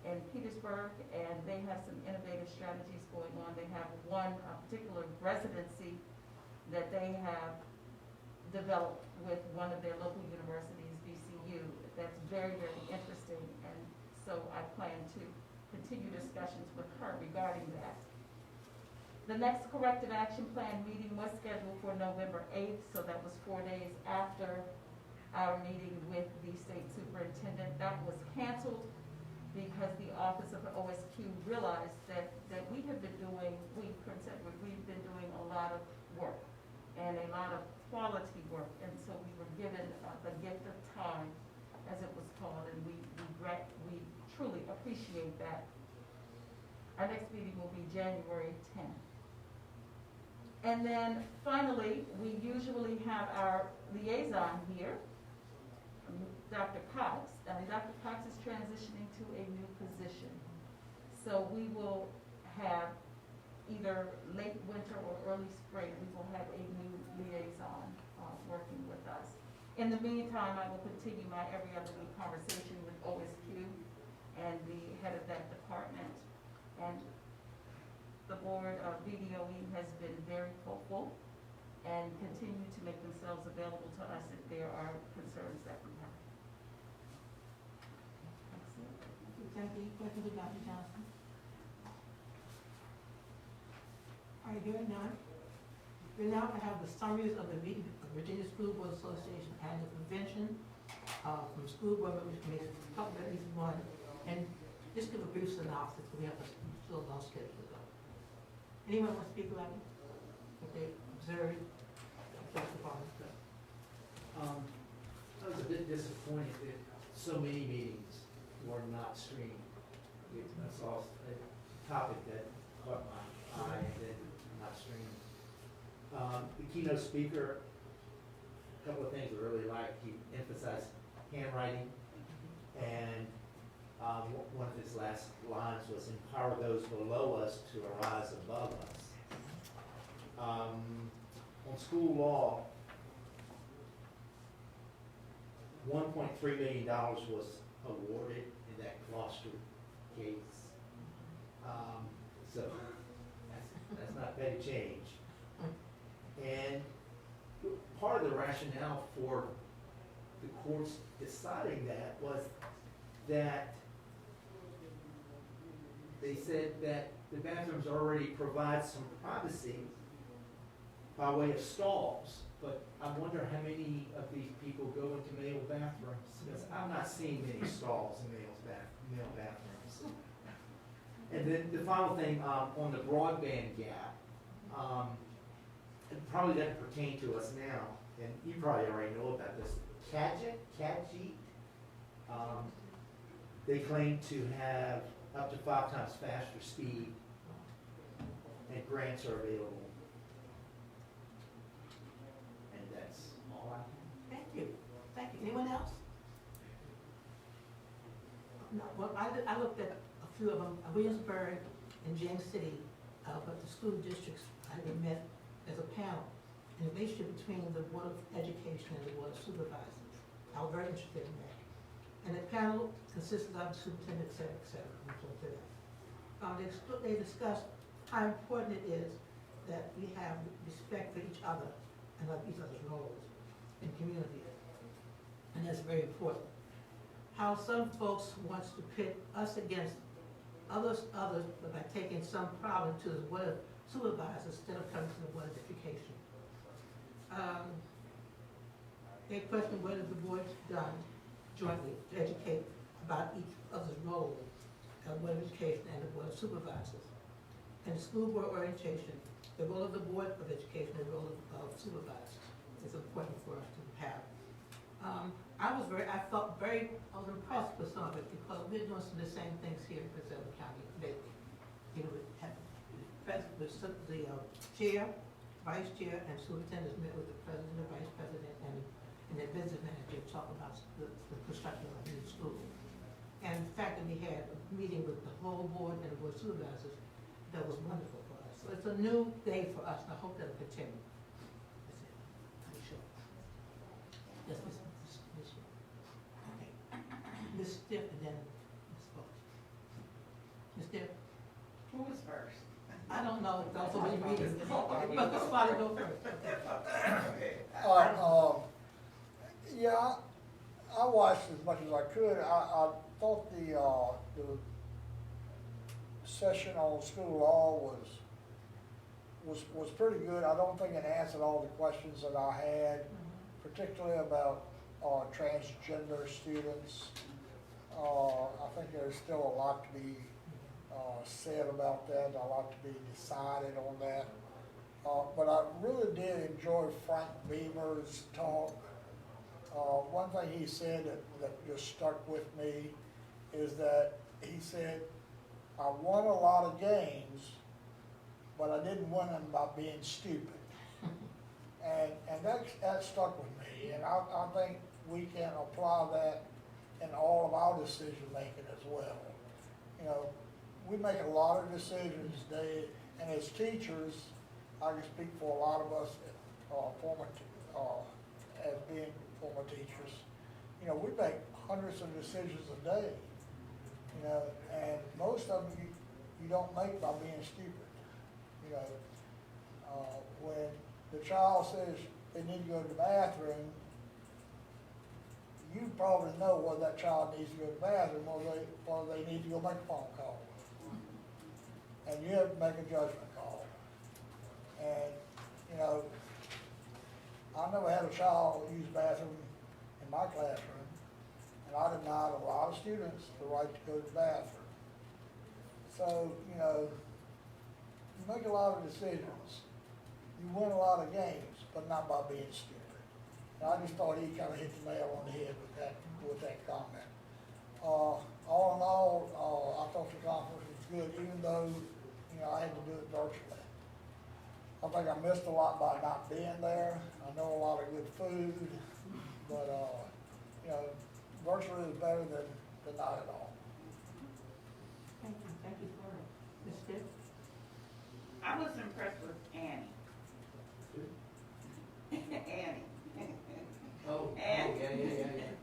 in Petersburg, and they have some innovative strategies going on. They have one particular residency that they have developed with one of their local universities, VCU. That's very, very interesting, and so I plan to continue discussions with her regarding that. The next corrective action plan meeting was scheduled for November 8th, so that was 4 days after our meeting with the state superintendent. That was canceled because the Office of OSQ realized that we have been doing, Prince Edward, we've been doing a lot of work and a lot of quality work, and so we were given the gift of time, as it was called, and we truly appreciate that. Our next meeting will be January 10th. And then finally, we usually have our liaison here, Dr. Cox. Dr. Cox is transitioning to a new position. So we will have either late winter or early spring, we will have a new liaison working with us. In the meantime, I will continue my every other week conversation with OSQ and the head of that department. And the board of BDOE has been very hopeful and continue to make themselves available to us if there are concerns that we have. Thank you. Questions of Dr. Johnson? All right, hearing none. We now have the summaries of the meeting of the Virginia School Board Association annual convention from school board members, committees, couple at least one, and just give a brief synopsis. We have a still long schedule to go. Anyone want to speak about it? What they observed? I was a bit disappointed that so many meetings were not streamed. That's all a topic that caught my eye and then not streamed. The keynote speaker, a couple of things I really liked. He emphasized handwriting, and one of his last lines was empower those below us to arise above us. On school law, $1.3 million was awarded in that Gloucester case. So that's not petty change. And part of the rationale for the courts deciding that was that they said that the bathrooms already provide some privacy by way of stalls. But I wonder how many of these people go into male bathrooms, because I'm not seeing many stalls in male bathrooms. And then the final thing, on the broadband gap, it probably doesn't pertain to us now, and you probably already know about this. Cadgett, they claim to have up to 5 times faster speed, and grants are available. And that's all I have. Thank you. Thank you. Anyone else? No, well, I looked at a few of them, Williamsburg and James City, but the school districts, they met as a panel, and the relationship between the Board of Education and the Board of Supervisors. I was very interested in that. And the panel consisted of the superintendent, et cetera, et cetera. and so forth. They discussed how important it is that we have respect for each other and of each other's roles in community. And that's very important. How some folks wants to pit us against others by taking some problem to the Board of Supervisors instead of coming to the Board of Education. They questioned what has the board done jointly to educate about each other's role at the Board of Education and the Board of Supervisors. And the school board orientation, the role of the Board of Education, the role of supervisors is important for us to have. I felt very impressed with some of it because we're doing some of the same things here in Prince Edward County lately. You know, the chair, vice chair, and superintendents met with the president, the vice president, and the business manager to talk about the construction of the new school. And the fact that we had a meeting with the whole board and the board of supervisors, that was wonderful for us. So it's a new day for us, and I hope that'll continue. That's it. I'm sure. Yes, Ms. Okay. Ms. Stiff and then Ms. Fox. Ms. Stiff? Who was first? I don't know, if that's what we meeting, but the spot go first. All right, yeah, I watched as much as I could. I thought the session on school law was pretty good. I don't think it answered all the questions that I had, particularly about transgender students. I think there's still a lot to be said about that, a lot to be decided on that. But I really did enjoy Frank Beamer's talk. One thing he said that just stuck with me is that he said, I won a lot of games, but I didn't win them by being stupid. and that stuck with me, and I think we can apply that in all of our decision making as well. You know, we make a lot of decisions today, and as teachers, I can speak for a lot of us as being former teachers. You know, we make hundreds of decisions a day. You know, and most of them you don't make by being stupid. You know, when the child says they need to go to the bathroom, you probably know whether that child needs to go to the bathroom or they need to go make a phone call. And you have to make a judgment call. And, you know, I never had a child use the bathroom in my classroom, and I denied a lot of students the right to go to the bathroom. So, you know, you make a lot of decisions. You win a lot of games, but not by being stupid. And I just thought he kind of hit the nail on the head with that comment. All in all, I thought the conference was good, even though, you know, I had to do it virtually. I think I missed a lot by not being there. I know a lot of good food, but, you know, virtually is better than not at all. Thank you. Thank you for it. Ms. Stiff? I was impressed with Annie. Annie.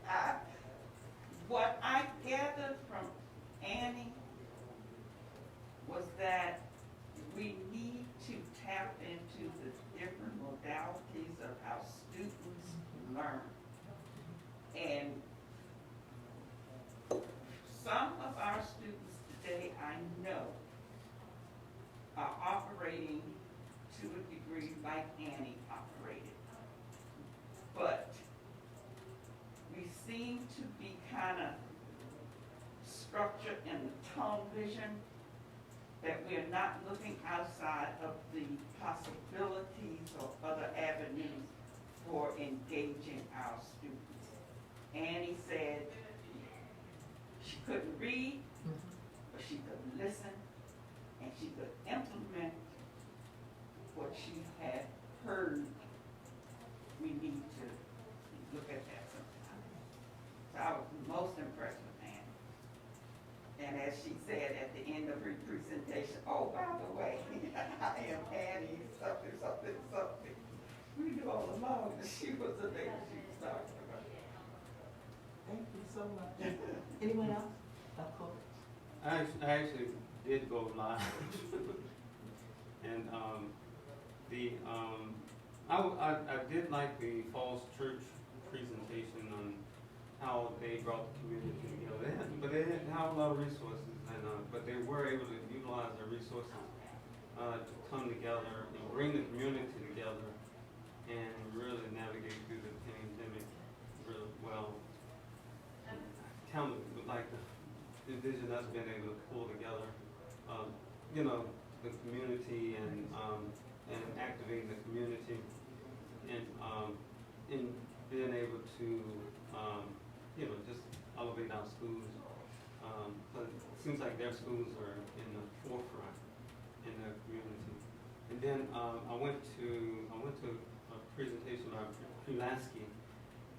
Yeah. What I gathered from Annie was that we need to tap into the different modalities of how students learn. And some of our students today, I know, are operating to a degree like Annie operated. But we seem to be kind of structured in the tunnel vision that we are not looking outside of the possibilities or other avenues for engaging our students. Annie said she couldn't read, but she could listen, and she could implement what she had heard. We need to look at that sometime. So I was most impressed with Annie. And as she said at the end of her presentation, oh, by the way, I am Annie, something, something, something. We knew all along that she was the lady she was talking about. Thank you so much. Anyone else? I actually did go live. And I did like the Falls Church presentation on how they brought the community together. They didn't have a lot of resources, but they were able to utilize their resources to come together and bring the community together and really navigate through the pandemic really well. Kind of like the vision that's been able to pull together, the community and activating the community and being able to just elevate our schools. But it seems like their schools are in the forefront in their community. And then I went to a presentation by Pulaski,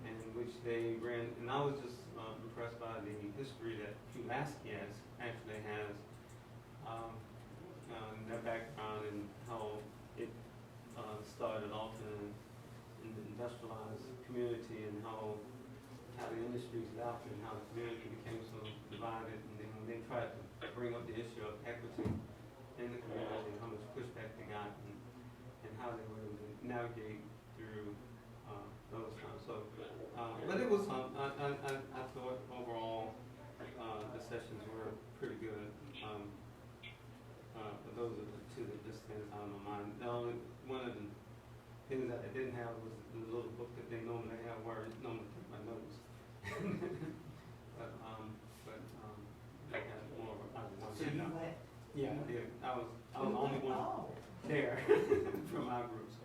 in which they ran, and I was just impressed by the history that Pulaski actually has, their background and how it started off in the industrialized community and how the industries left and how the community became so divided, and then when they tried to bring up the issue of equity in the community, how much pushback they got, and how they were able to navigate through those times. So, but it was I thought overall the sessions were pretty good. But those are the two that just stands out in my mind. One of the things that I didn't have was the little book that they normally have where I normally take my notes. but they had more of a one. So you went? Yeah, I did. I was the only one there from our group. So,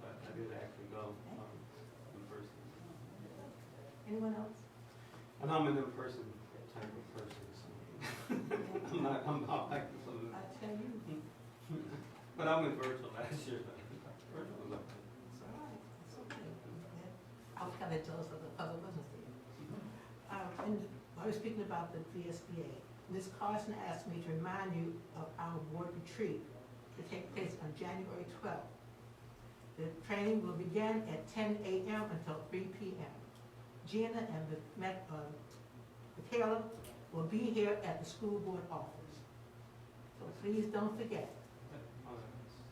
but I did actually go in person. Anyone else? And I'm an in-person type of person, so I'm not like some of the. I tell you. But I went virtual last year. Virtual was okay. It's all right. It's okay. I was kind of jealous of the other business there. And I was speaking about the VSBA. Ms. Carson asked me to remind you of our board retreat to take place on January 12th. The training will begin at 10 a.m. until 3 p.m. Gina and Michaela will be here at the school board office. So please don't forget.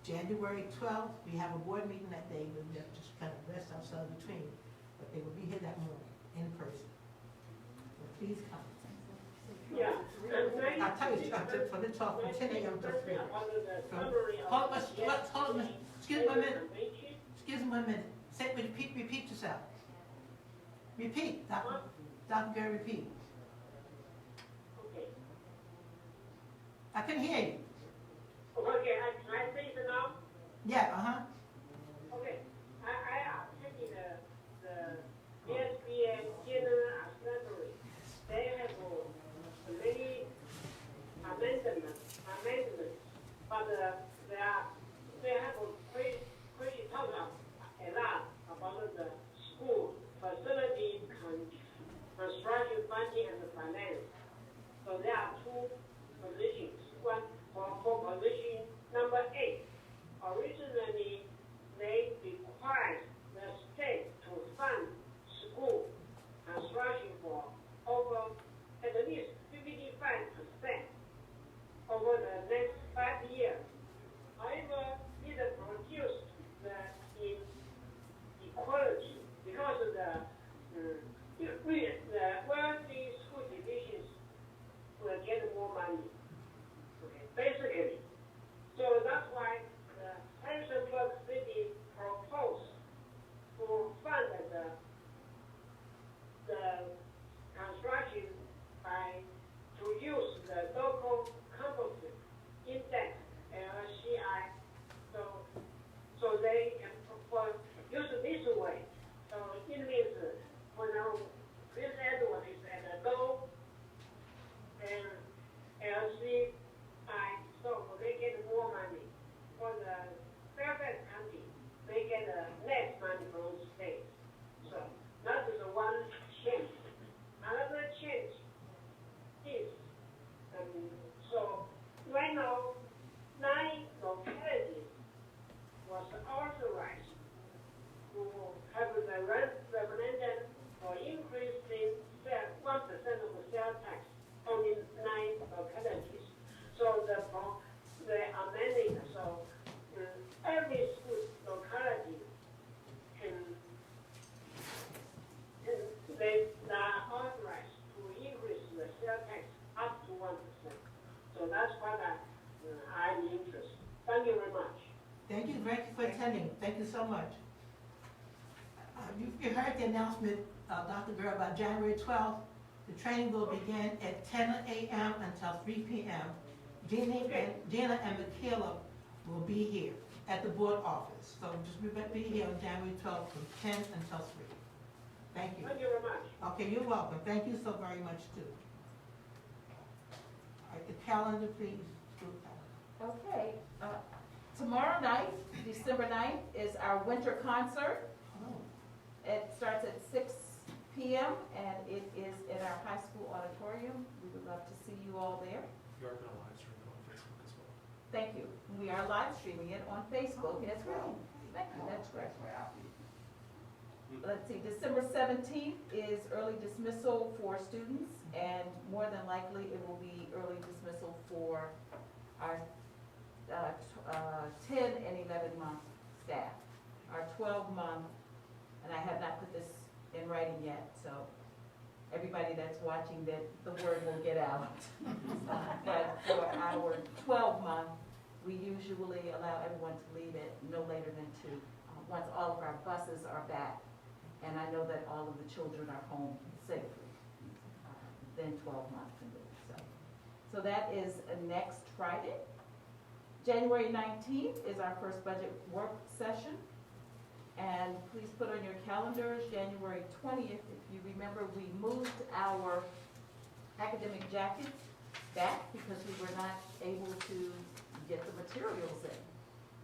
January 12th, we have a board meeting that day. We'll just kind of rest ourselves between. But they will be here that morning in person. So please come. Yeah. I tell you, for the talk from 10 a.m. to 3. Hold on, excuse me 1 minute. Excuse me 1 minute. Say, repeat yourself. Repeat, Dr. Gary, repeat. Okay. I can hear you. Okay, can I say it now? Yeah, Okay. I attended the SBA General Assembly. They have many amendments, but they have pretty talk a lot about the school facility construction funding and finance. So there are two positions. One for position number 8. Originally, they required the state to fund school construction for over at least 55% over the next 5 years. However, it produced the inequality because of the wealthy school divisions will get more money. Okay, basically. So that's why the Harrisonburg City proposed to fund the construction by to use the local So that's what I'm interested. Thank you very much. Thank you for attending. Thank you so much. You heard the announcement, Dr. Burr, about January 12th. The training will begin at 10 a.m. until 3 p.m. Gina and Michaela will be here at the board office. So just be here on January 12th from 10 until 3. Thank you. Thank you very much. Okay, you're welcome. Thank you so very much, too. All right, the calendar, please. Okay, tomorrow night, December 9th, is our winter concert. It starts at 6 p.m. and it is in our high school auditorium. We would love to see you all there. You are going to live stream it on Facebook as well. Thank you. We are live streaming it on Facebook as well. Thank you, that's great. Let's see, December 17th is early dismissal for students, and more than likely it will be early dismissal for our 10 and 11-month staff. Our 12-month, and I have not put this in writing yet, so everybody that's watching, that the word will get out. But for our 12-month, we usually allow everyone to leave it no later than 2, once all of our buses are back. And I know that all of the children are home safely, then 12 months can leave. So that is next Friday. January 19th is our first budget work session. And please put on your calendars, January 20th, if you remember, we moved our academic jackets back because we were not able to get the materials in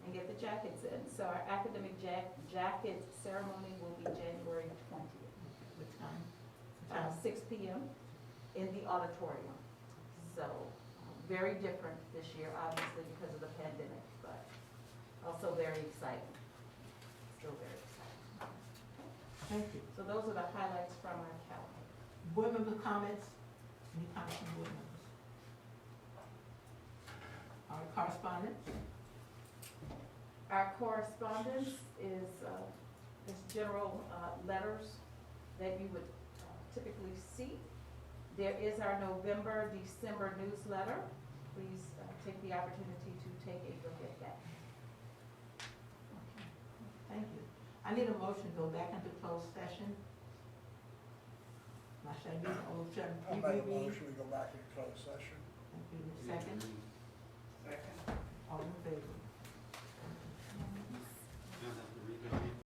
and get the jackets in. So our academic jacket ceremony will be January 20th. What time? 6 p.m. in the auditorium. So very different this year, obviously, because of the pandemic, but also very exciting. Still very exciting. Thank you. So those are the highlights from our calendar. Board member comments? Any comments from board members? Our correspondence? Our correspondence is general letters that you would typically see. There is our November, December newsletter. Please take the opportunity to take a look at that. Okay. Thank you. I need a motion to go back into closed session. Now, should I do the old, should I'll I make a reread? motion to go back into closed session. Thank you. Second?